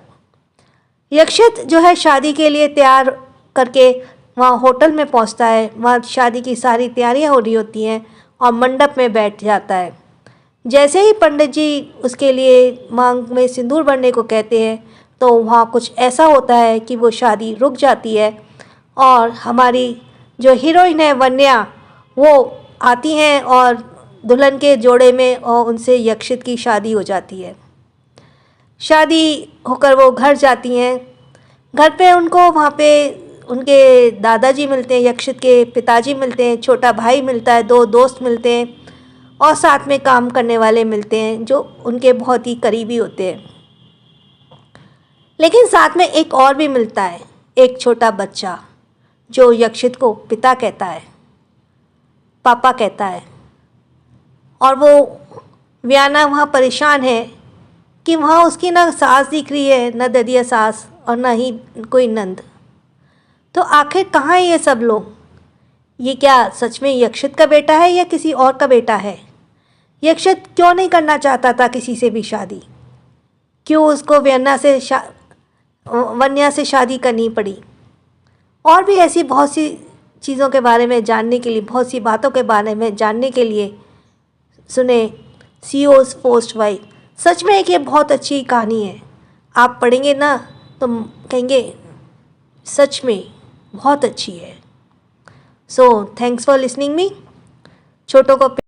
यक्षित जो है शादी के लिए तैयार करके वहाँ होटल में पहुँचता है। वहाँ शादी की सारी तैयारियाँ हो रही होती हैं और मंडप में बैठ जाता है। जैसे ही पंडित जी उसके लिए मांग में सिंदूर भरने को कहते हैं, तो वहाँ कुछ ऐसा होता है कि वो शादी रुक जाती है और हमारी जो हीरोइन है वन्या, वो आती हैं और दुल्हन के जोड़े में और उनसे यक्षित की शादी हो जाती है। शादी होकर वो घर जाती हैं। घर पे उनको वहाँ पे उनके दादाजी मिलते हैं, यक्षित के पिताजी मिलते हैं, छोटा भाई मिलता है, 2 दोस्त मिलते हैं और साथ में काम करने वाले मिलते हैं जो उनके बहुत ही करीबी होते हैं। लेकिन साथ में एक और भी मिलता है, एक छोटा बच्चा जो यक्षित को पिता कहता है, पापा कहता है। और वो वियाना वहाँ परेशान है कि वहाँ उसकी ना सास दिख रही है, न ददिया सास और ना ही कोई नंद। तो आखिर कहाँ है ये सब लोग? ये क्या सच में यक्षित का बेटा है या किसी और का बेटा है? यक्षित क्यों नहीं करना चाहता था किसी से भी शादी? क्यों उसको वन्या से शादी करनी पड़ी? और भी ऐसी बहुत सी चीज़ों के बारे में जानने के लिए, बहुत सी बातों के बारे में जानने के लिए सुने सीओ's फर्स्ट वाइफ। सच में एक ये बहुत अच्छी कहानी है। आप पढ़ेंगे ना तो कहेंगे सच में बहुत अच्छी है। So thanks for listening me. छोटों को